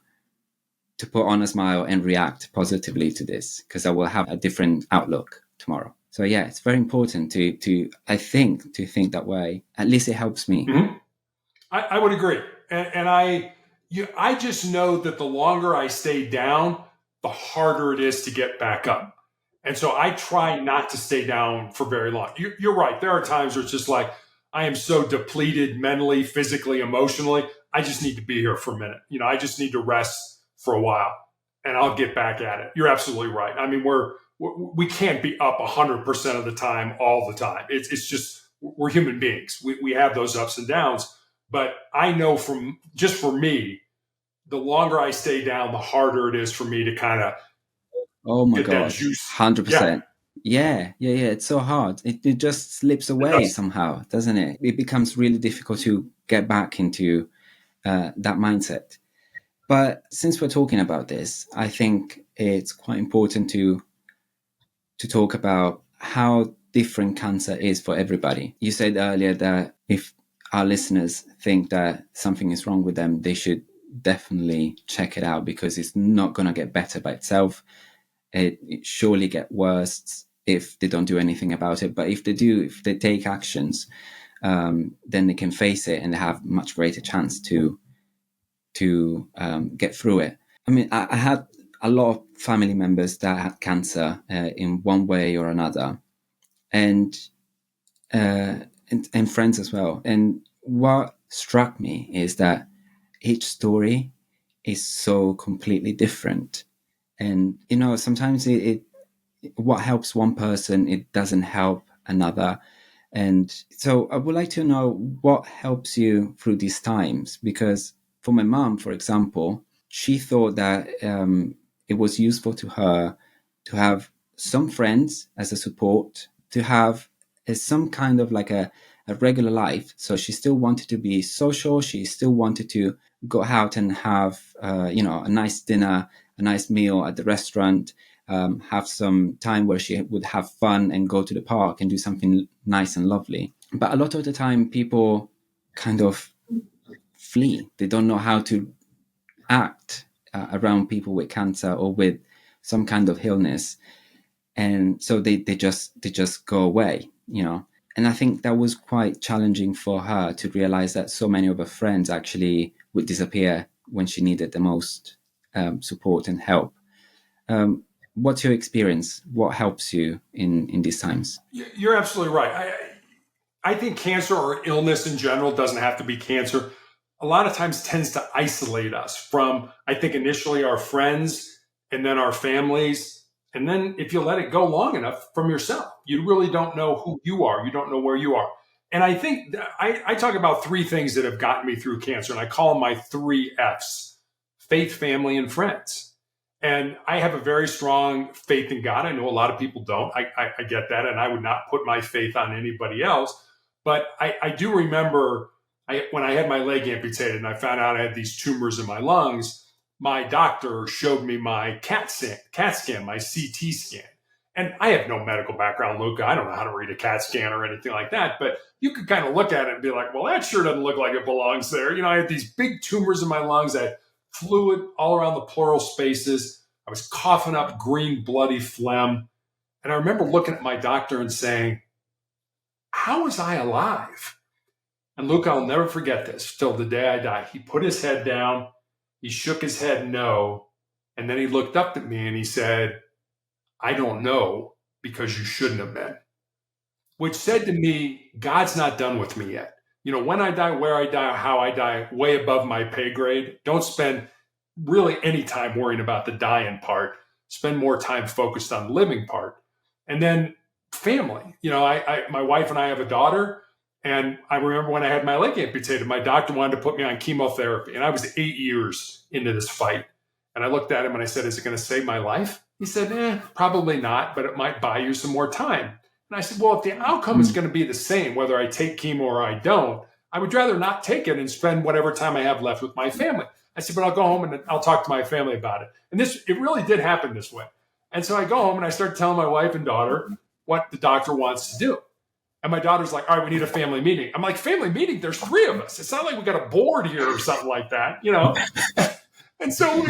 to put on a smile and react positively to this, because I will have a different outlook tomorrow. So yeah, it's very important to think that way. At least it helps me. Mm-hmm. I would agree. And I just know that the longer I stay down, the harder it is to get back up. And so I try not to stay down for very long. You're right. There are times where it's just like, I am so depleted mentally, physically, emotionally. I just need to be here for a minute. I just need to rest for a while, and I'll get back at it. You're absolutely right. I mean, we can't be up 100% of the time, all the time. It's just, we're human beings. We have those ups and downs. But I know just for me, the longer I stay down, the harder it is for me to kind of get that juice. 100%. Yeah. It's so hard. It just slips away somehow, doesn't it? It becomes really difficult to get back into that mindset. But since we're talking about this, I think it's quite important to talk about how different cancer is for everybody. You said earlier that if our listeners think that something is wrong with them, they should definitely check it out, because it's not going to get better by itself. It surely get worse if they don't do anything about it. But if they do, if they take actions, then they can face it and they have much greater chance to get through it. I mean, I had a lot of family members that had cancer in one way or another, and friends as well. And what struck me is that each story is so completely different. And, sometimes what helps one person, it doesn't help another. And so I would like to know what helps you through these times, because for my mom, for example, she thought that it was useful to her to have some friends as a support, to have some kind of like a regular life. So she still wanted to be social. She still wanted to go out and have, a nice dinner, a nice meal at the restaurant, have some time where she would have fun and go to the park and do something nice and lovely. But a lot of the time, people kind of flee. They don't know how to act around people with cancer or with some kind of illness, and so they just go away, And I think that was quite challenging for her to realize that so many of her friends actually would disappear when she needed the most support and help. What's your experience? What helps you in these times? You're absolutely right. I think cancer or illness in general doesn't have to be cancer. A lot of times tends to isolate us from, I think, initially our friends and then our families. And then if you let it go long enough, from yourself. You really don't know who you are. You don't know where you are. And I think I talk about three things that have gotten me through cancer, and I call them my three F's: faith, family, and friends. And I have a very strong faith in God. I know a lot of people don't. I get that. And I would not put my faith on anybody else. But I do remember when I had my leg amputated and I found out I had these tumors in my lungs, my doctor showed me my CAT scan, my CT scan. And I have no medical background, Luca. I don't know how to read a CAT scan or anything like that. But you could kind of look at it and be like, well, that sure doesn't look like it belongs there. I had these big tumors in my lungs. I had fluid all around the pleural spaces. I was coughing up green, bloody phlegm. And I remember looking at my doctor and saying, how was I alive? And Luca, I'll never forget this till the day I die. He put his head down. He shook his head no. And then he looked up at me and he said, I don't know, because you shouldn't have been. Which said to me, God's not done with me yet. When I die, where I die, how I die, way above my pay grade. Don't spend really any time worrying about the dying part. Spend more time focused on the living part. And then family. My wife and I have a daughter. And I remember when I had my leg amputated, my doctor wanted to put me on chemotherapy. And I was 8 years into this fight. And I looked at him and I said, is it going to save my life? He said, probably not, but it might buy you some more time. And I said, well, if the outcome is going to be the same, whether I take chemo or I don't, I would rather not take it and spend whatever time I have left with my family. I said, but I'll go home and I'll talk to my family about it. And it really did happen this way. And so I go home and I start telling my wife and daughter what the doctor wants to do. And my daughter's like, all right, we need a family meeting. I'm like, family meeting? There's three of us. It's not like we got a board here or something like that, And so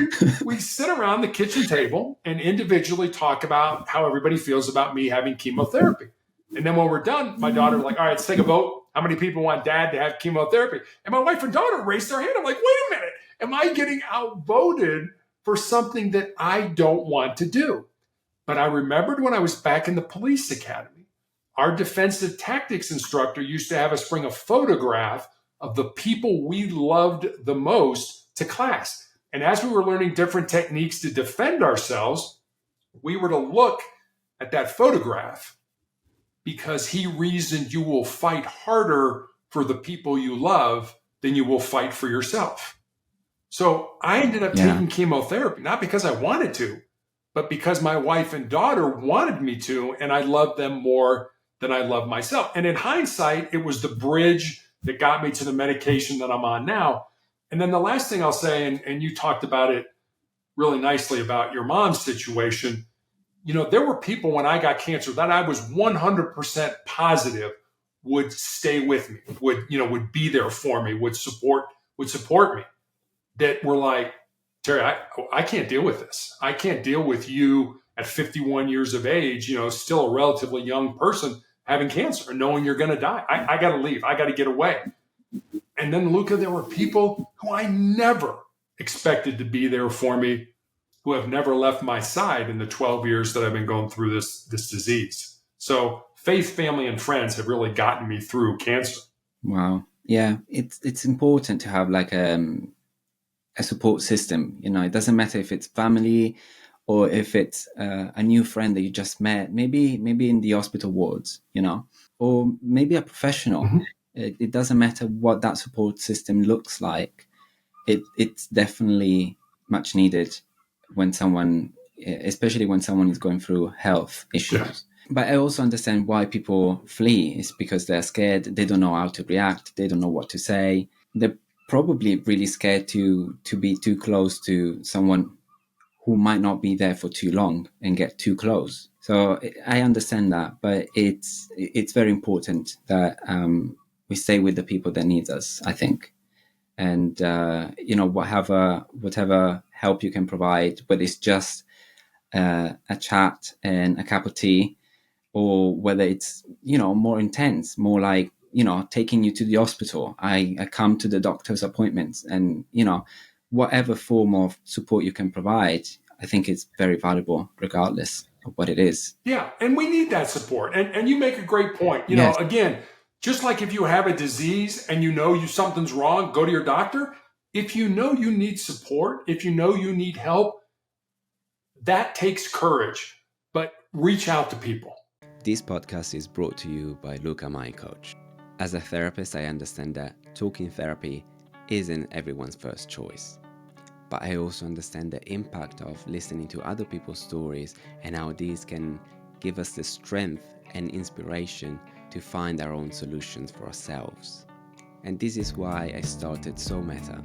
we sit around the kitchen table and individually talk about how everybody feels about me having chemotherapy. And then when we're done, my daughter's like, all right, let's take a vote. How many people want dad to have chemotherapy? And my wife and daughter raised their hand. I'm like, wait a minute. Am I getting outvoted for something that I don't want to do? But I remembered when I was back in the police academy, our defensive tactics instructor used to have us bring a photograph of the people we loved the most to class. And as we were learning different techniques to defend ourselves, we were to look at that photograph because he reasoned you will fight harder for the people you love than you will fight for yourself. So I ended up taking chemotherapy, not because I wanted to, but because my wife and daughter wanted me to, and I loved them more than I love myself. And in hindsight, it was the bridge that got me to the medication that I'm on now. And then the last thing I'll say, and you talked about it really nicely about your mom's situation, there were people when I got cancer that I was 100% positive would stay with me, would be there for me, would support me, that were like, Terry, I can't deal with this. I can't deal with you at 51 years of age, still a relatively young person having cancer and knowing you're going to die. I got to leave. I got to get away. And then, Luca, there were people who I never expected to be there for me, who have never left my side in the 12 years that I've been going through this disease. So faith, family, and friends have really gotten me through cancer. Wow. Yeah, it's important to have like a support system. It doesn't matter if it's family or if it's a new friend that you just met, maybe in the hospital wards, or maybe a professional. Mm-hmm. It doesn't matter what that support system looks like. It's definitely much needed when someone, especially when someone is going through health issues. Yeah. But I also understand why people flee. It's because they're scared. They don't know how to react. They don't know what to say. They're probably really scared to be too close to someone who might not be there for too long and get too close. So I understand that, but it's very important that we stay with the people that need us, I think. and whatever help you can provide, whether it's just a chat and a cup of tea, or whether it's more intense, more like taking you to the hospital. I come to the doctor's appointments, and whatever form of support you can provide, I think it's very valuable regardless of what it is. Yeah, and we need that support. And you make a great point. Yes. Again, just like if you have a disease and something's wrong, go to your doctor. If you know you need support, if you know you need help, that takes courage. But reach out to people. This podcast is brought to you by LucaMindCoach. As a therapist, I understand that talking therapy isn't everyone's first choice. But I also understand the impact of listening to other people's stories and how these can give us the strength and inspiration to find our own solutions for ourselves. And this is why I started So Meta.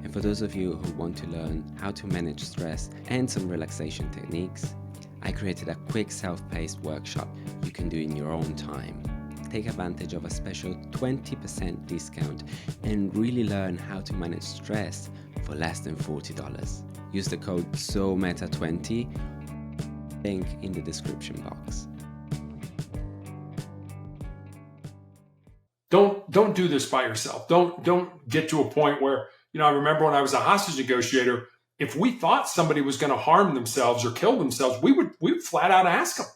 And for those of you who want to learn how to manage stress and some relaxation techniques, I created a quick self-paced workshop you can do in your own time. Take advantage of a special 20% discount and really learn how to manage stress for less than $40. Use the code SOMETA20, link in the description box. Don't do this by yourself. Don't get to a point where, I remember when I was a hostage negotiator, if we thought somebody was going to harm themselves or kill themselves, we would flat out ask them,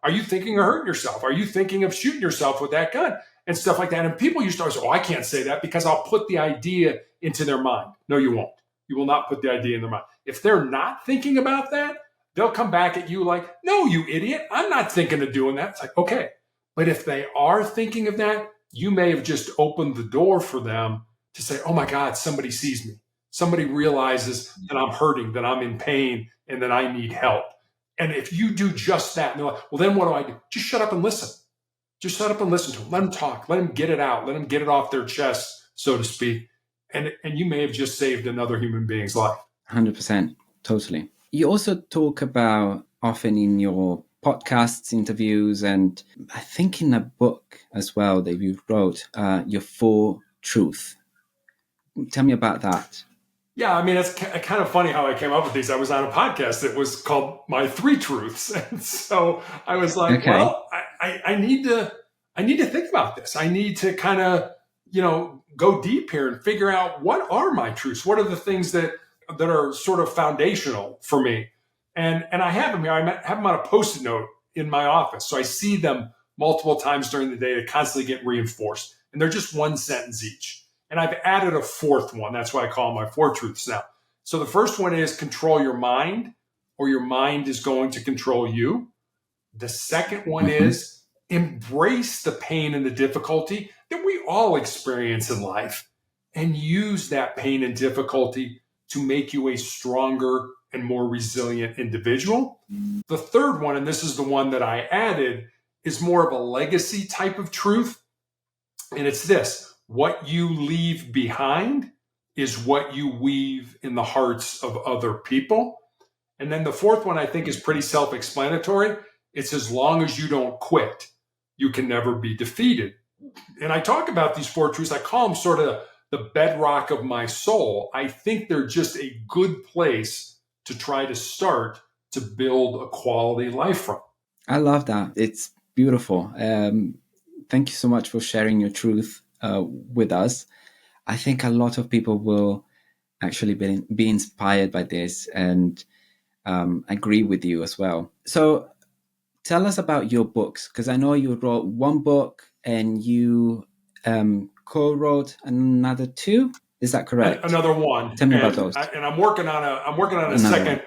are you thinking of hurting yourself? Are you thinking of shooting yourself with that gun? And stuff like that. And people used to always say, I can't say that because I'll put the idea into their mind. No, you won't. You will not put the idea in their mind. If they're not thinking about that, they'll come back at you like, no, you idiot. I'm not thinking of doing that. It's like, okay. But if they are thinking of that, you may have just opened the door for them to say, oh my God, somebody sees me. Somebody realizes that I'm hurting, that I'm in pain, and that I need help. And if you do just that, and they're like, well, then what do I do? Just shut up and listen. Just shut up and listen to them. Let them talk. Let them get it out. Let them get it off their chest, so to speak. And you may have just saved another human being's life. 100%. Totally. You also talk about often in your podcasts, interviews, and I think in a book as well that you wrote, your 4 truth. Tell me about that. Yeah, I mean, it's kind of funny how I came up with these. I was on a podcast that was called My 3 Truths. And so I was like, okay. Well, I need to think about this. I need to kind of, go deep here and figure out what are my truths? What are the things that are sort of foundational for me? And I have them here. I have them on a Post-it note in my office. So I see them multiple times during the day to constantly get reinforced. And they're just one sentence each. And I've added a 4th one. That's why I call them my 4 truths now. So the first one is control your mind, or your mind is going to control you. The second one is embrace the pain and the difficulty that we all experience in life, and use that pain and difficulty to make you a stronger and more resilient individual. The third one, and this is the one that I added, is more of a legacy type of truth. And it's this: what you leave behind is what you weave in the hearts of other people. And then the 4th one I think is pretty self-explanatory. It's as long as you don't quit, you can never be defeated. And I talk about these 4 truths. I call them sort of the bedrock of my soul. I think they're just a good place to try to start to build a quality life from. I love that. It's beautiful. Thank you so much for sharing your truth with us. I think a lot of people will actually be inspired by this and agree with you as well. So tell us about your books, because I know you wrote 1 book and you co-wrote another 2. Is that correct? Another 1. Tell me about those. I'm working on a second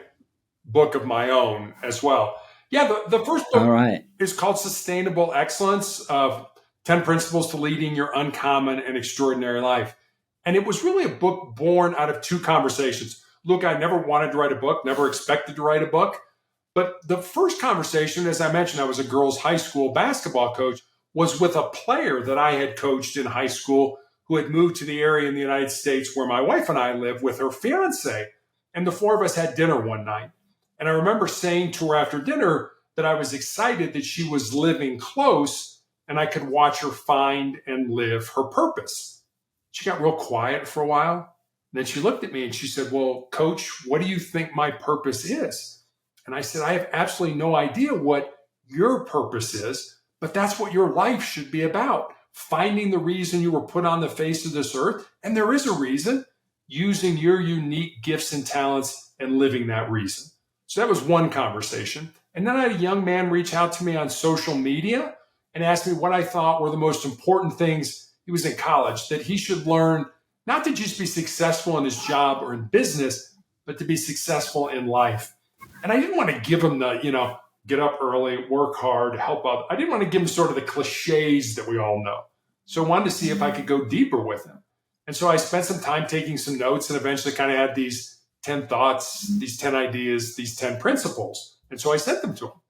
book of my own as well. Yeah, the first book is called Sustainable Excellence of 10 Principles to Leading Your Uncommon and Extraordinary Life. And it was really a book born out of 2 conversations. Look, I never wanted to write a book, never expected to write a book. But the first conversation, as I mentioned, I was a girls' high school basketball coach, was with a player that I had coached in high school who had moved to the area in the United States where my wife and I live with her fiance. And the 4 of us had dinner one night. And I remember saying to her after dinner that I was excited that she was living close and I could watch her find and live her purpose. She got real quiet for a while. And then she looked at me and she said, well, Coach, what do you think my purpose is? And I said, I have absolutely no idea what your purpose is, but that's what your life should be about. Finding the reason you were put on the face of this earth. And there is a reason, using your unique gifts and talents and living that reason. So that was one conversation. And then I had a young man reach out to me on social media and ask me what I thought were the most important things. He was in college, that he should learn, not to just be successful in his job or in business, but to be successful in life. And I didn't want to give him the, get up early, work hard, help out. I didn't want to give him sort of the cliches that we all know. So I wanted to see if I could go deeper with him. And so I spent some time taking some notes and eventually kind of had these 10 thoughts, these 10 ideas, these 10 principles. And so I sent them to him.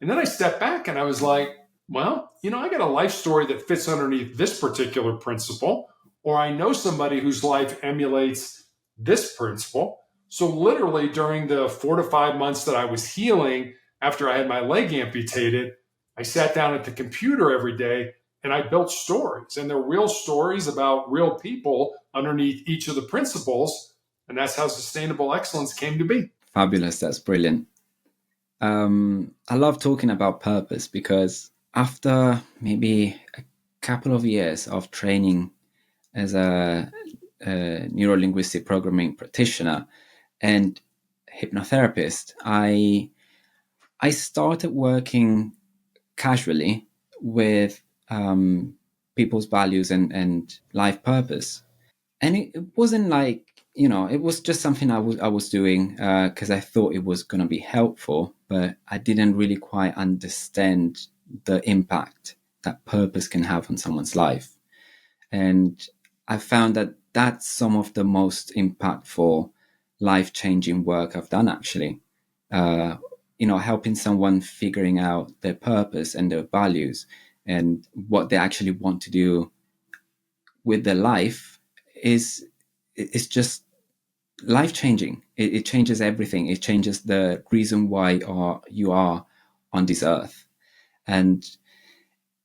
And then I stepped back and I was like, well, I got a life story that fits underneath this particular principle, or I know somebody whose life emulates this principle. So literally during the 4 to 5 months that I was healing after I had my leg amputated, I sat down at the computer every day and I built stories. And they're real stories about real people underneath each of the principles. And that's how sustainable excellence came to be. Fabulous. That's brilliant. I love talking about purpose because after maybe a couple of years of training as a neuro-linguistic programming practitioner and hypnotherapist, I started working casually with people's values and life purpose. And it wasn't like, it was just something I was doing because I thought it was going to be helpful, but I didn't really quite understand the impact that purpose can have on someone's life. And I found that that's some of the most impactful, life-changing work I've done, actually. Helping someone figuring out their purpose and their values and what they actually want to do with their life is just life-changing. It changes everything. It changes the reason why you are on this earth. And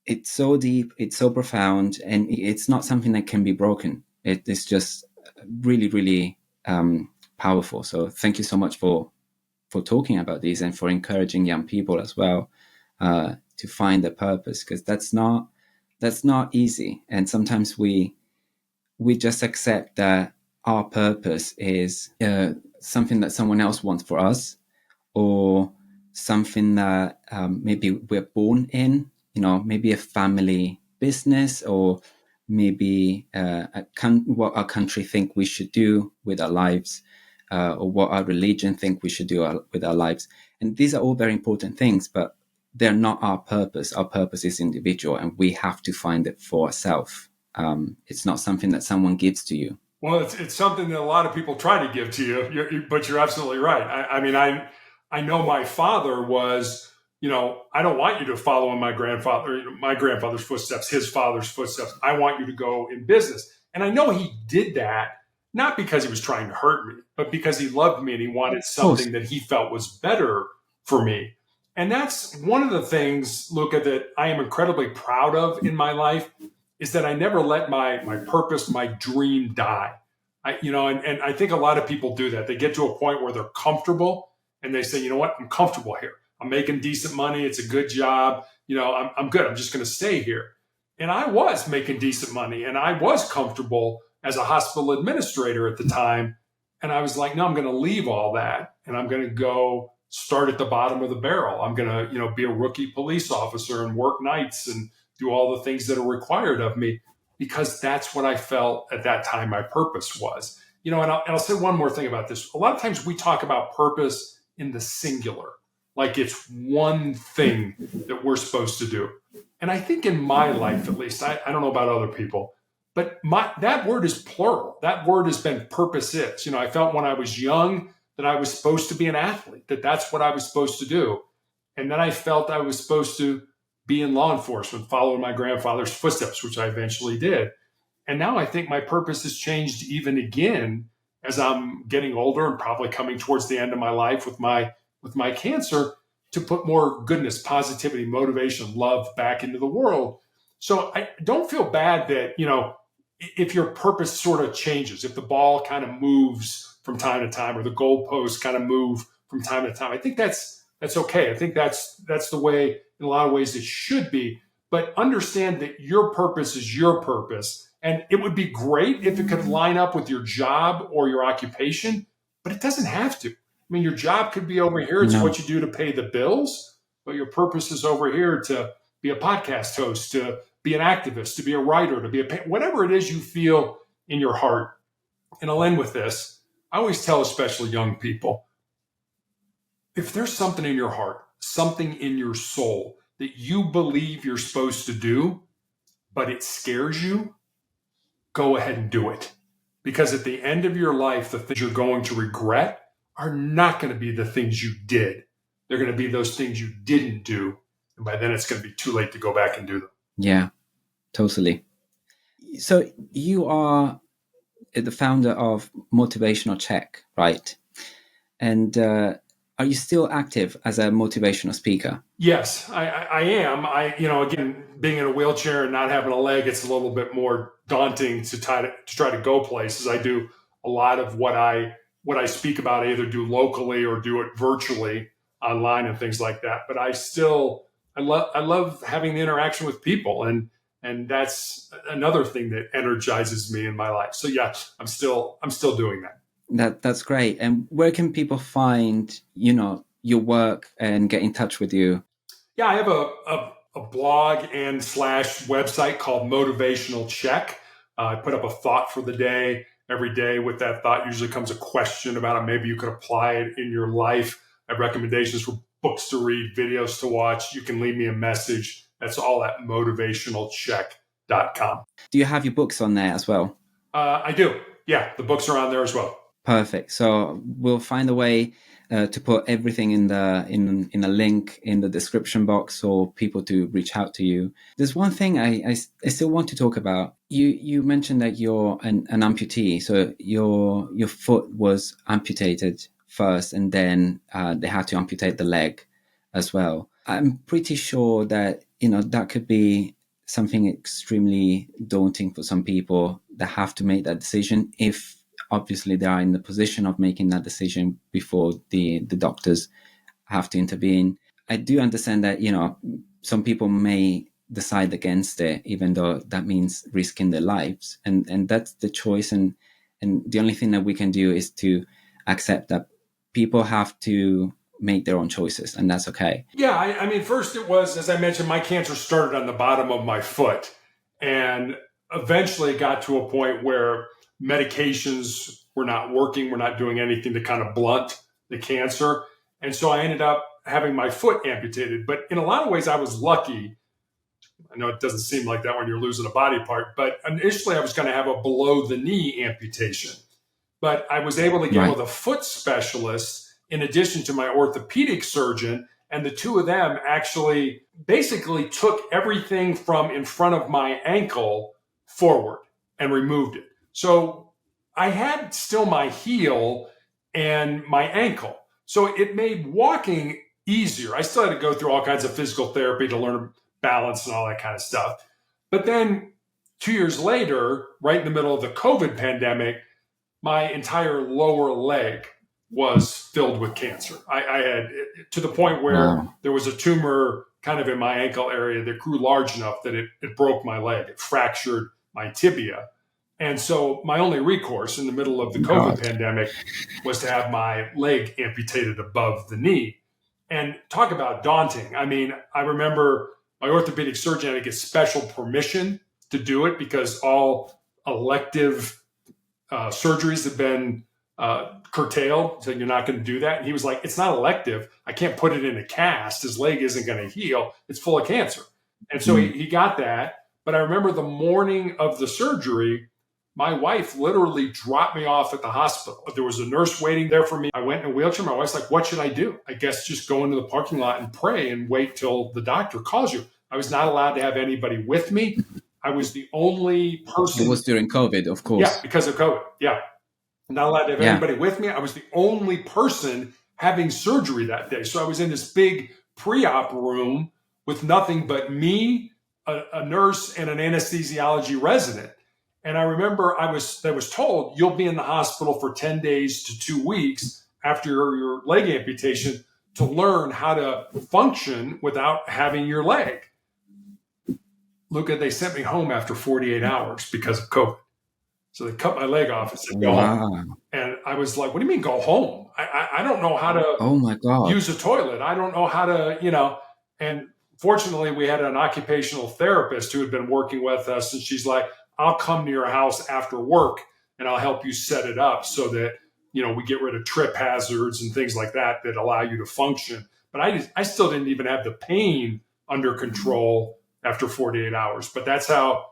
it's so deep, it's so profound, and it's not something that can be broken. It's just really, really powerful. So thank you so much for talking about these and for encouraging young people as well to find their purpose, because that's not easy. And sometimes we just accept that our purpose is something that someone else wants for us, or something that maybe we're born in, maybe a family business, or maybe what our country think we should do with our lives, or what our religion think we should do with our lives. And these are all very important things, but they're not our purpose. Our purpose is individual, and we have to find it for ourselves. It's not something that someone gives to you. Well, it's something that a lot of people try to give to you, but you're absolutely right. I know my father was, I don't want you to follow in my grandfather's footsteps, his father's footsteps. I want you to go in business. And I know he did that, not because he was trying to hurt me, but because he loved me and he wanted something that he felt was better for me. And that's one of the things, Luca, that I am incredibly proud of in my life, is that I never let my purpose, my dream die. And I think a lot of people do that. They get to a point where they're comfortable and they say, you know what, I'm comfortable here. I'm making decent money. It's a good job. I'm good. I'm just going to stay here. And I was making decent money and I was comfortable as a hospital administrator at the time. And I was like, no, I'm going to leave all that and I'm going to go start at the bottom of the barrel. I'm going to, be a rookie police officer and work nights and do all the things that are required of me, because that's what I felt at that time my purpose was. And I'll say one more thing about this. A lot of times we talk about purpose in the singular, like it's one thing that we're supposed to do. And I think in my life, at least, I don't know about other people, but that word is plural. That word has been purpose is. I felt when I was young that I was supposed to be an athlete, that's what I was supposed to do. And then I felt I was supposed to be in law enforcement, following my grandfather's footsteps, which I eventually did. And now I think my purpose has changed even again as I'm getting older and probably coming towards the end of my life with my cancer, to put more goodness, positivity, motivation, love back into the world. So I don't feel bad that, if your purpose sort of changes, if the ball kind of moves from time to time, or the goalposts kind of move from time to time, I think that's okay. I think that's the way, in a lot of ways, it should be. But understand that your purpose is your purpose. And it would be great if it could line up with your job or your occupation, but it doesn't have to. I mean, your job could be over here. It's No. what you do to pay the bills, but your purpose is over here to be a podcast host, to be an activist, to be a writer, to be whatever it is you feel in your heart. And I'll end with this. I always tell, especially young people, if there's something in your heart, something in your soul that you believe you're supposed to do, but it scares you, go ahead and do it. Because at the end of your life, the things you're going to regret are not going to be the things you did. They're going to be those things you didn't do. And by then it's going to be too late to go back and do them. Yeah, totally. So you are the founder of Motivational Check, right? And are you still active as a motivational speaker? Yes, I am. Again, being in a wheelchair and not having a leg, it's a little bit more daunting to try to go places. I do a lot of what I speak about. I either do locally or do it virtually online and things like that. But I love having the interaction with people, and that's another thing that energizes me in my life. So yeah, I'm still doing that. That's great. And where can people find, your work and get in touch with you? Yeah, I have a blog and / website called Motivational Check. I put up a thought for the day every day. With that thought usually comes a question about it. Maybe you could apply it in your life. I have recommendations for books to read, videos to watch. You can leave me a message. That's all at motivationalcheck.com. Do you have your books on there as well? I do. Yeah, the books are on there as well. Perfect. So we'll find a way to put everything in a link in the description box for people to reach out to you. There's one thing I still want to talk about. You mentioned that you're an amputee, so your foot was amputated first, and then they had to amputate the leg as well. I'm pretty sure that that could be something extremely daunting for some people that have to make that decision, if obviously they are in the position of making that decision before the doctors have to intervene. I do understand that, some people may decide against it, even though that means risking their lives. And that's the choice. And the only thing that we can do is to accept that people have to make their own choices, and that's okay. Yeah, I mean, first it was, as I mentioned, my cancer started on the bottom of my foot, and eventually got to a point where medications were not working, were not doing anything to kind of blunt the cancer. And so I ended up having my foot amputated. But in a lot of ways, I was lucky. I know it doesn't seem like that when you're losing a body part, but initially I was going to have a below the knee amputation. But I was able to get with a foot specialist in addition to my orthopedic surgeon. And the two of them actually basically took everything from in front of my ankle forward and removed it. So I had still my heel and my ankle. So it made walking easier. I still had to go through all kinds of physical therapy to learn balance and all that kind of stuff. But then 2 years later, right in the middle of the COVID pandemic, my entire lower leg was filled with cancer. I had, to the point where there was a tumor kind of in my ankle area that grew large enough that it broke my leg. It fractured my tibia. And so my only recourse in the middle of the COVID pandemic was to have my leg amputated above the knee. And talk about daunting. I mean, I remember my orthopedic surgeon had to get special permission to do it because all elective surgeries have been curtailed. So you're not going to do that. And he was like, it's not elective. I can't put it in a cast. His leg isn't going to heal. It's full of cancer. And so he got that. But I remember the morning of the surgery, my wife literally dropped me off at the hospital. There was a nurse waiting there for me. I went in a wheelchair. My wife's like, what should I do? I guess just go into the parking lot and pray and wait till the doctor calls you. I was not allowed to have anybody with me. I was the only person. It was during COVID, of course. Yeah, because of COVID. Yeah. Not allowed to have anybody with me. I was the only person having surgery that day. So I was in this big pre-op room with nothing but me, a nurse, and an anesthesiology resident. And I remember I was told you'll be in the hospital for 10 days to 2 weeks after your leg amputation to learn how to function without having your leg. Luca, they sent me home after 48 hours because of COVID. So they cut my leg off and said, go home. And I was like, what do you mean go home? I don't know how to Oh my God. use a toilet. I don't know how to, and fortunately we had an occupational therapist who had been working with us, and she's like, I'll come to your house after work and I'll help you set it up so that, we get rid of trip hazards and things like that allow you to function. But I still didn't even have the pain under control after 48 hours. But that's how,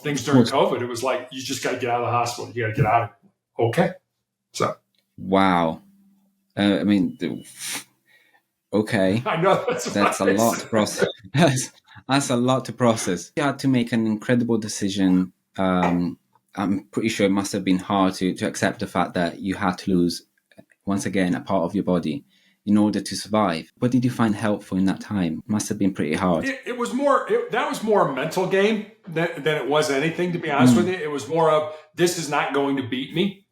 things during COVID, it was like, you just got to get out of the hospital. You got to get out of it. Okay. So. Wow. Okay. I know that's a lot to process. That's a lot to process. You had to make an incredible decision. I'm pretty sure it must have been hard to accept the fact that you had to lose, once again, a part of your body in order to survive. What did you find helpful in that time? It must have been pretty hard. That was more a mental game than it was anything, to be honest with you. It was more of, this is not going to beat me.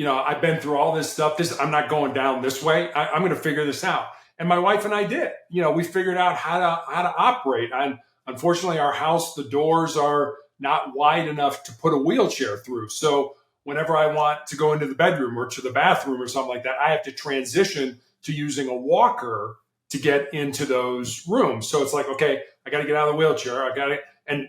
I've been through all this stuff. I'm not going down this way. I'm going to figure this out. And my wife and I did. We figured out how to operate. And unfortunately, our house, the doors are not wide enough to put a wheelchair through. So whenever I want to go into the bedroom or to the bathroom or something like that, I have to transition to using a walker to get into those rooms. So it's like, okay, I got to get out of the wheelchair. And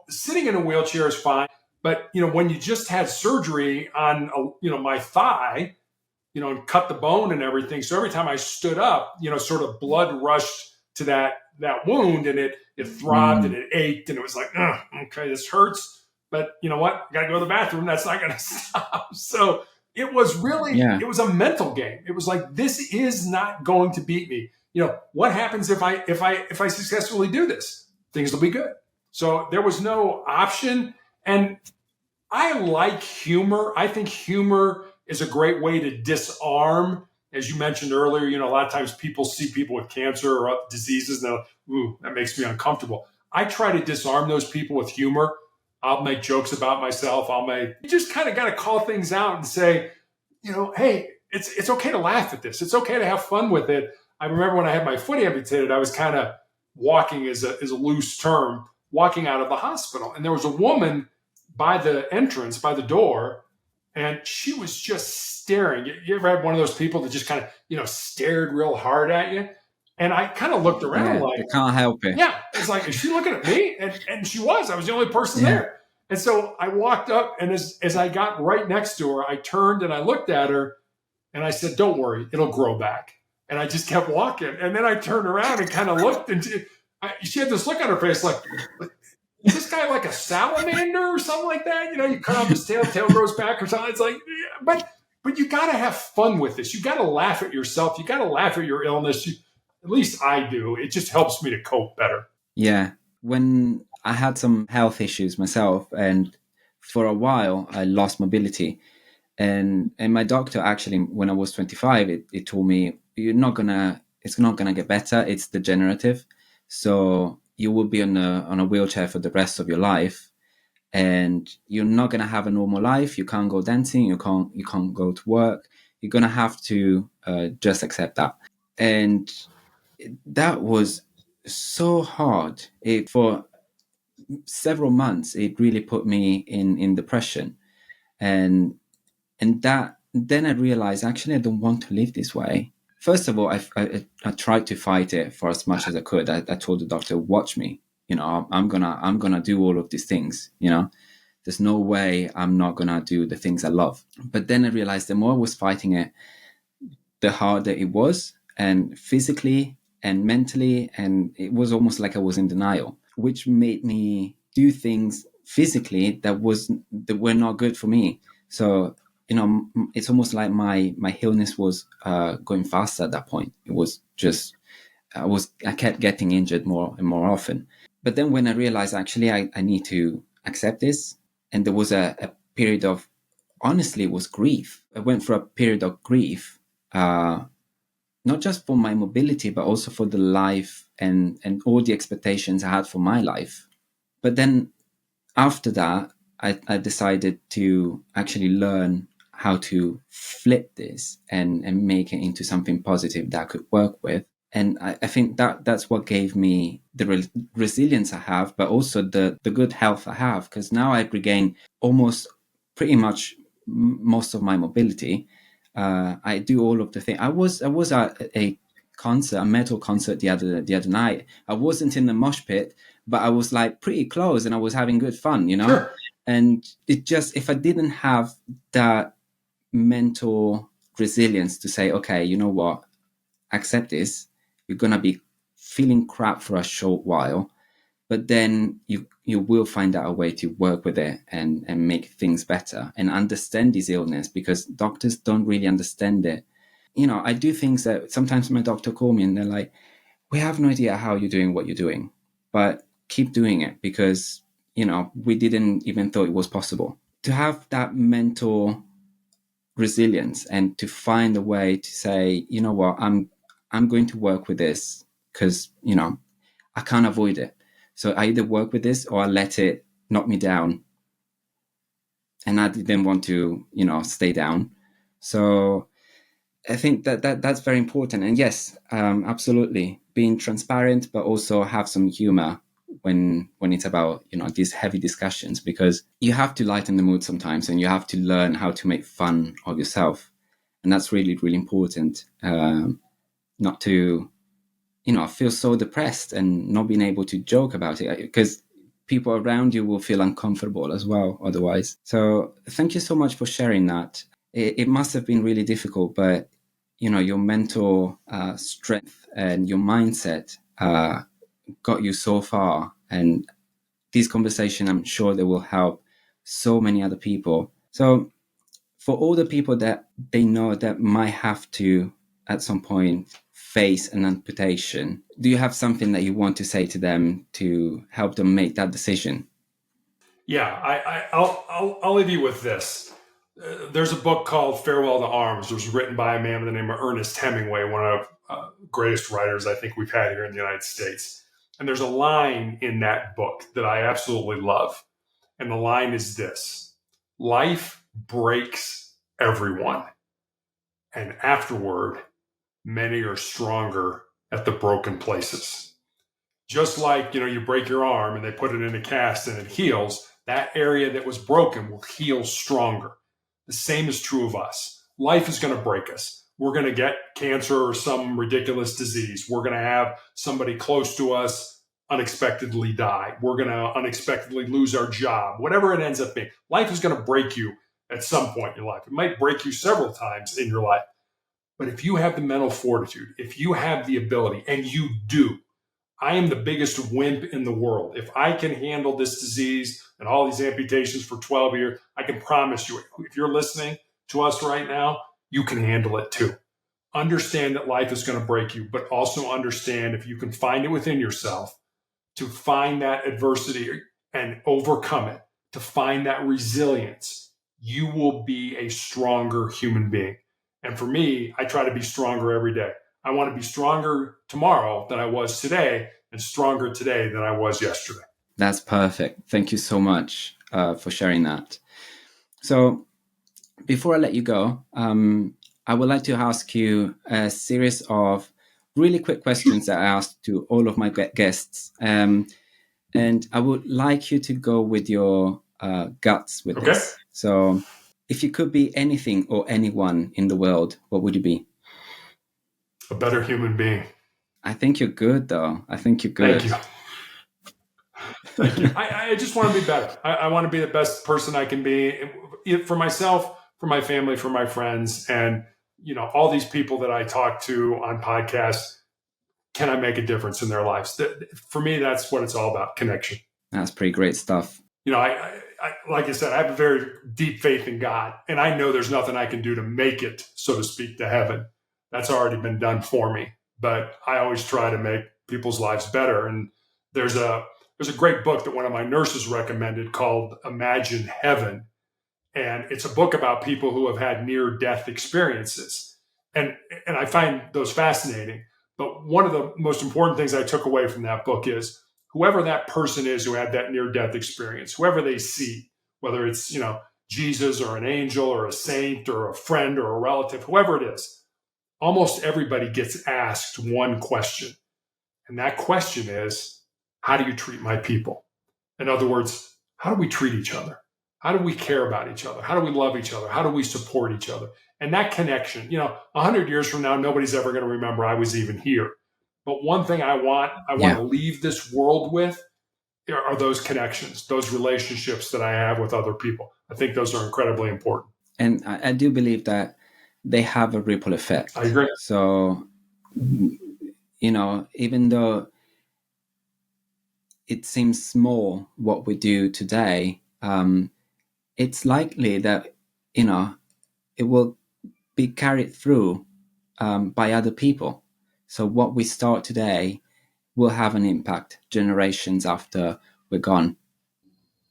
sitting in a wheelchair is fine. But, when you just had surgery on, my thigh, and cut the bone and everything. So every time I stood up, sort of blood rushed to that wound, and it throbbed and it ached, and it was like, okay, this hurts. But you know what? I got to go to the bathroom. That's not going to stop. So it was really, it was a mental game. It was like, this is not going to beat me. What happens if I successfully do this? Things will be good. So there was no option. And I like humor. I think humor is a great way to disarm. As you mentioned earlier, a lot of times people see people with cancer or diseases, and they're like, ooh, that makes me uncomfortable. I try to disarm those people with humor. I'll make jokes about myself. You just kind of got to call things out and say, hey, it's okay to laugh at this. It's okay to have fun with it. I remember when I had my foot amputated, I was kind of walking is a loose term, walking out of the hospital. And there was a woman by the entrance, by the door, and she was just staring. You ever had one of those people that just kind of, stared real hard at you? And I kind of looked around like, I can't help it. Yeah. It's like, is she looking at me? And she was. I was the only person there. And so I walked up, and as I got right next to her, I turned and I looked at her and I said, don't worry, it'll grow back. And I just kept walking. And then I turned around and kind of looked, and she had this look on her face like, is this guy like a salamander or something like that? You cut off his tail grows back or something. It's like, but you got to have fun with this. You got to laugh at yourself. You got to laugh at your illness. At least I do. It just helps me to cope better. Yeah. When I had some health issues myself, and for a while I lost mobility, and my doctor actually, when I was 25, it told me, it's not gonna get better. It's degenerative. So you will be on a wheelchair for the rest of your life, and you're not gonna have a normal life. You can't go dancing. You can't go to work. You're gonna have to just accept that. And that was so hard. For several months, it really put me in depression, and that then I realized, actually, I don't want to live this way. First of all, I tried to fight it for as much as I could. I told the doctor, watch me. I'm gonna do all of these things. There's no way I'm not gonna do the things I love. But then I realized the more I was fighting it, the harder it was, and physically and mentally, and it was almost like I was in denial, which made me do things physically that were not good for me. So it's almost like my illness was going faster at that point. It was just I kept getting injured more and more often. But then when I realized, actually, I need to accept this, and there was a period of, honestly, it was grief. I went through a period of grief, not just for my mobility, but also for the life and all the expectations I had for my life. But then after that, I decided to actually learn how to flip this and make it into something positive that I could work with. And I think that's what gave me the resilience I have, but also the good health I have, because now I've regained almost pretty much most of my mobility. I do all of the things. I was at a concert, a metal concert the other night. I wasn't in the mosh pit, but I was like pretty close, and I was having good fun, you know. Sure. And it just, if I didn't have that mental resilience to say, okay, you know what, accept this. You're gonna be feeling crap for a short while, but then you will find out a way to work with it and make things better and understand this illness, because doctors don't really understand it. You know, I do things that sometimes my doctor call me and they're like, we have no idea how you're doing what you're doing, but keep doing it, because, you know, we didn't even thought it was possible. To have that mental resilience and to find a way to say, you know what, I'm going to work with this, because, you know, I can't avoid it. So I either work with this or I let it knock me down. And I didn't want to, you know, stay down. So I think that's very important. And yes, absolutely, being transparent, but also have some humor when it's about, you know, these heavy discussions, because you have to lighten the mood sometimes, and you have to learn how to make fun of yourself, and that's really, really important. Not to, you know, feel so depressed and not being able to joke about it, because people around you will feel uncomfortable as well otherwise. So thank you so much for sharing that. It must have been really difficult, but, you know, your mental strength and your mindset got you so far. And this conversation, I'm sure they will help so many other people. So for all the people that they know that might have to, at some point, face an amputation, do you have something that you want to say to them to help them make that decision? Yeah, I'll leave you with this. There's a book called Farewell to Arms. It was written by a man by the name of Ernest Hemingway, one of the greatest writers I think we've had here in the United States. And there's a line in that book that I absolutely love. And the line is this: life breaks everyone, and afterward, many are stronger at the broken places. Just like, you know, you break your arm and they put it in a cast and it heals, that area that was broken will heal stronger. The same is true of us. Life is going to break us. We're going to get cancer or some ridiculous disease. We're going to have somebody close to us unexpectedly die. We're going to unexpectedly lose our job. Whatever it ends up being, life is going to break you at some point in your life. It might break you several times in your life. But if you have the mental fortitude, if you have the ability, and you do, I am the biggest wimp in the world. If I can handle this disease and all these amputations for 12 years, I can promise you, if you're listening to us right now, you can handle it too. Understand that life is going to break you, but also understand, if you can find it within yourself, to find that adversity and overcome it, to find that resilience, you will be a stronger human being. And for me, I try to be stronger every day. I want to be stronger tomorrow than I was today, and stronger today than I was yesterday. That's perfect. Thank you so much for sharing that. So before I let you go, I would like to ask you a series of really quick questions that I asked to all of my guests. And I would like you to go with your guts with this. So if you could be anything or anyone in the world, what would you be? A better human being. I think you're good, though. I think you're good. Thank you. Thank you. I just want to be better. I want to be the best person I can be, for myself, for my family, for my friends, and, you know, all these people that I talk to on podcasts. Can I make a difference in their lives? For me, that's what it's all about: connection. That's pretty great stuff. You know, I like I said, I have a very deep faith in God, and I know there's nothing I can do to make it, so to speak, to heaven. That's already been done for me. But I always try to make people's lives better. And there's a great book that one of my nurses recommended called Imagine Heaven. And it's a book about people who have had near-death experiences. And I find those fascinating. But one of the most important things I took away from that book is, whoever that person is who had that near-death experience, whoever they see, whether it's, Jesus or an angel or a saint or a friend or a relative, whoever it is, almost everybody gets asked one question. And that question is, how do you treat my people? In other words, how do we treat each other? How do we care about each other? How do we love each other? How do we support each other? And that connection, 100 years from now, nobody's ever going to remember I was even here. But one thing I want to leave this world with are those connections, those relationships that I have with other people. I think those are incredibly important. And I do believe that they have a ripple effect. I agree. So, even though it seems small what we do today, it's likely that, it will be carried through by other people. So what we start today will have an impact generations after we're gone.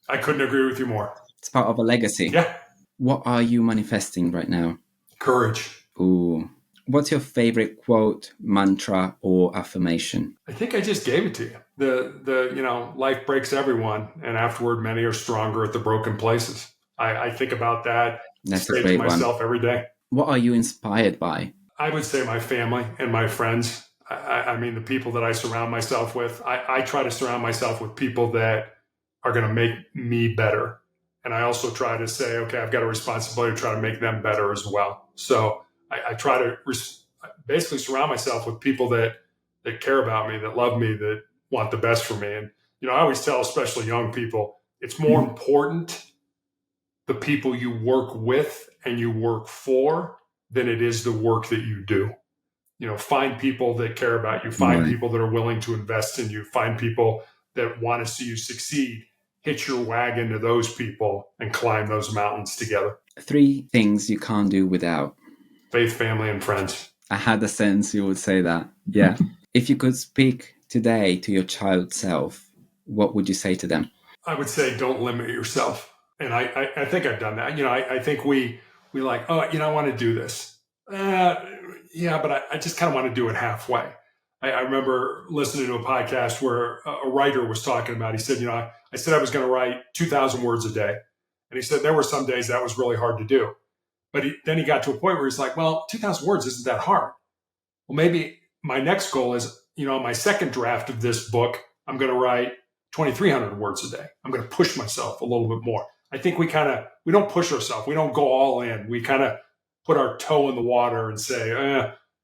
I couldn't agree with you more. It's part of a legacy. Yeah. What are you manifesting right now? Courage. Ooh. What's your favorite quote, mantra, or affirmation? I think I just gave it to you. The life breaks everyone, and afterward many are stronger at the broken places. I think about that. That's a great to myself every day. What are you inspired by? I would say my family and my friends. I mean, the people that I surround myself with. I try to surround myself with people that are going to make me better. And I also try to say, okay, I've got a responsibility to try to make them better as well. So I try to basically surround myself with people that care about me, that love me, that want the best for me. And, I always tell, especially young people, it's more important the people you work with and you work for than it is the work that you do. Find people that care about you, find people that are willing to invest in you, find people that want to see you succeed. Hitch your wagon to those people and climb those mountains together. 3 things you can't do without. Faith, family, and friends. I had a sense you would say that. Yeah. If you could speak today to your child self, what would you say to them? I would say, don't limit yourself. And I think I've done that. I think we like, I want to do this. Yeah, but I just kind of want to do it halfway. I remember listening to a podcast where a writer was talking about, he said, I said I was going to write 2,000 words a day. And he said there were some days that was really hard to do. But then he got to a point where he's like, well, 2,000 words isn't that hard. Well, maybe my next goal is, my second draft of this book, I'm going to write 2,300 words a day. I'm going to push myself a little bit more. I think we don't push ourselves. We don't go all in. We kind of put our toe in the water and say,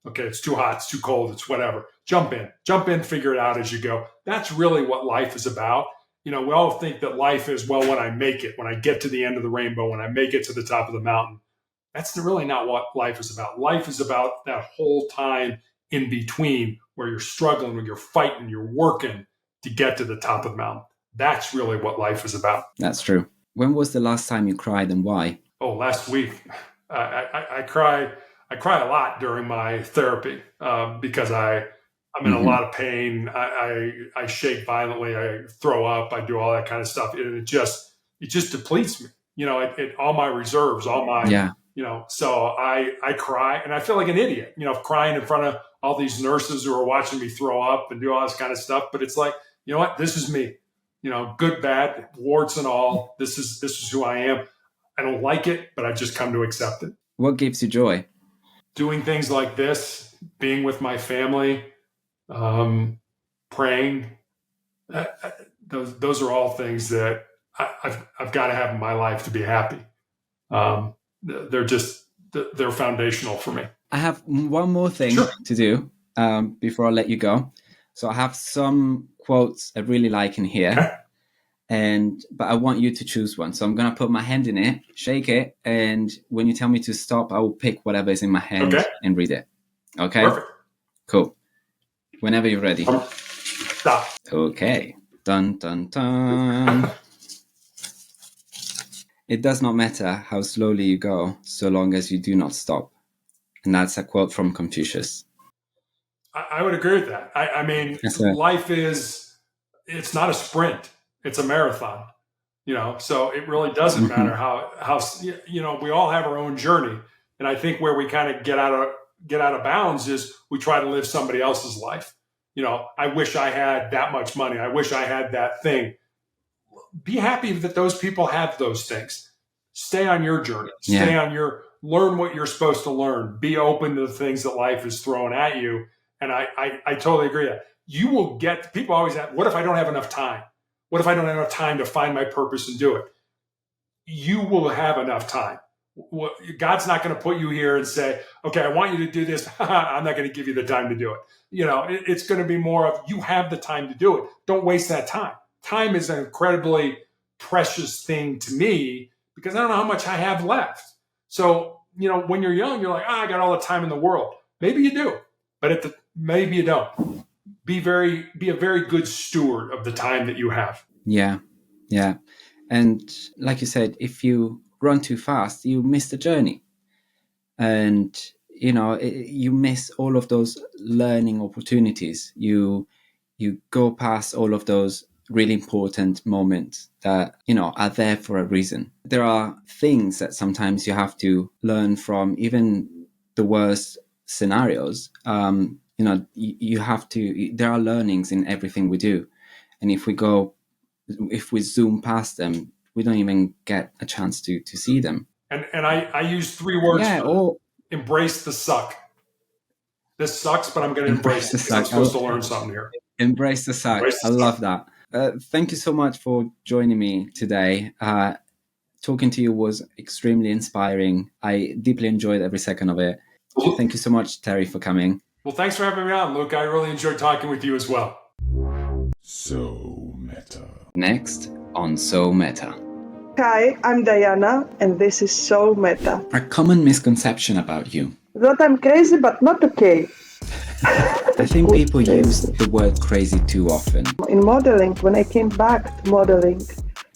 okay, it's too hot, it's too cold, it's whatever. Jump in, figure it out as you go. That's really what life is about. We all think that life is, well, when I make it, when I get to the end of the rainbow, when I make it to the top of the mountain. That's really not what life is about. Life is about that whole time in between where you're struggling, where you're fighting, you're working to get to the top of the mountain. That's really what life is about. That's true. When was the last time you cried and why? Oh, last week. I cry a lot during my therapy because I'm in a lot of pain. I shake violently. I throw up. I do all that kind of stuff. And it just depletes me. All my reserves, so I cry and I feel like an idiot, crying in front of all these nurses who are watching me throw up and do all this kind of stuff. But it's like, what? This is me, good, bad, warts and all. This is who I am. I don't like it, but I've just come to accept it. What gives you joy? Doing things like this, being with my family, praying. Those are all things that I've got to have in my life to be happy. They're foundational for me. I have one more thing to do before I let you go. So I have some quotes I really like in here. Okay. But I want you to choose one. So I'm going to put my hand in it, shake it, and when you tell me to stop, I will pick whatever is in my hand and read it. Okay? Perfect. Cool. Whenever you're ready. Stop. Okay. Dun, dun, dun. It does not matter how slowly you go, so long as you do not stop. And that's a quote from Confucius. I would agree with that. I mean, life it's not a sprint. It's a marathon, so it really doesn't matter how, we all have our own journey. And I think where we kind of get out of bounds is we try to live somebody else's life. I wish I had that much money. I wish I had that thing. be happy that those people have those things. Stay on your journey. Stay on learn what you're supposed to learn. Be open to the things that life is throwing at you. And I totally agree. You will get, people always ask, what if I don't have enough time? What if I don't have enough time to find my purpose and do it? You will have enough time. God's not going to put you here and say, okay, I want you to do this. I'm not going to give you the time to do it. It's going to be more of, you have the time to do it. Don't waste that time. Time is an incredibly precious thing to me because I don't know how much I have left. So, when you're young, you're like, I got all the time in the world. Maybe you do, but maybe you don't. Be a very good steward of the time that you have. Yeah. And like you said, if you run too fast, you miss the journey. And, you miss all of those learning opportunities. You go past all of those really important moments that, are there for a reason. There are things that sometimes you have to learn from, even the worst scenarios. You have to, there are learnings in everything we do. And if we zoom past them, we don't even get a chance to see them. And I use 3 words for embrace the suck. This sucks, but I'm going to embrace it. I'm supposed to learn something here. Embrace the suck. I love that. Thank you so much for joining me today. Talking to you was extremely inspiring. I deeply enjoyed every second of it. Thank you so much, Terry, for coming. Well, thanks for having me on, Luke. I really enjoyed talking with you as well. So Meta. Next on So Meta. Hi, I'm Diana, and this is So Meta. A common misconception about you. That I'm crazy, but not okay. I think people use the word crazy too often. In modeling, when I came back to modeling,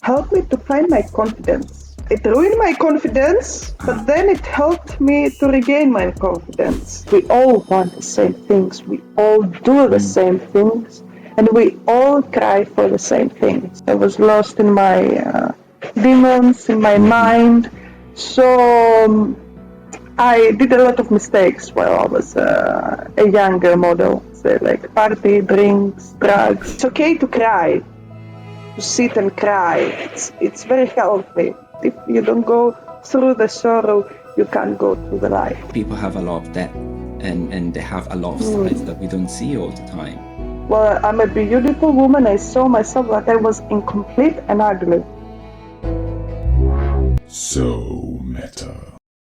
helped me to find my confidence. It ruined my confidence, but then it helped me to regain my confidence. We all want the same things. We all do the same things. And we all cry for the same things. I was lost in my demons, in my mind. So I did a lot of mistakes while I was a younger model. So like party, drinks, drugs. It's okay to cry, to sit and cry. It's very healthy. If you don't go through the sorrow, you can't go through the life. People have a lot of debt and they have a lot of sides that we don't see all the time. Well, I'm a beautiful woman. I saw myself that I was incomplete and ugly. So Meta.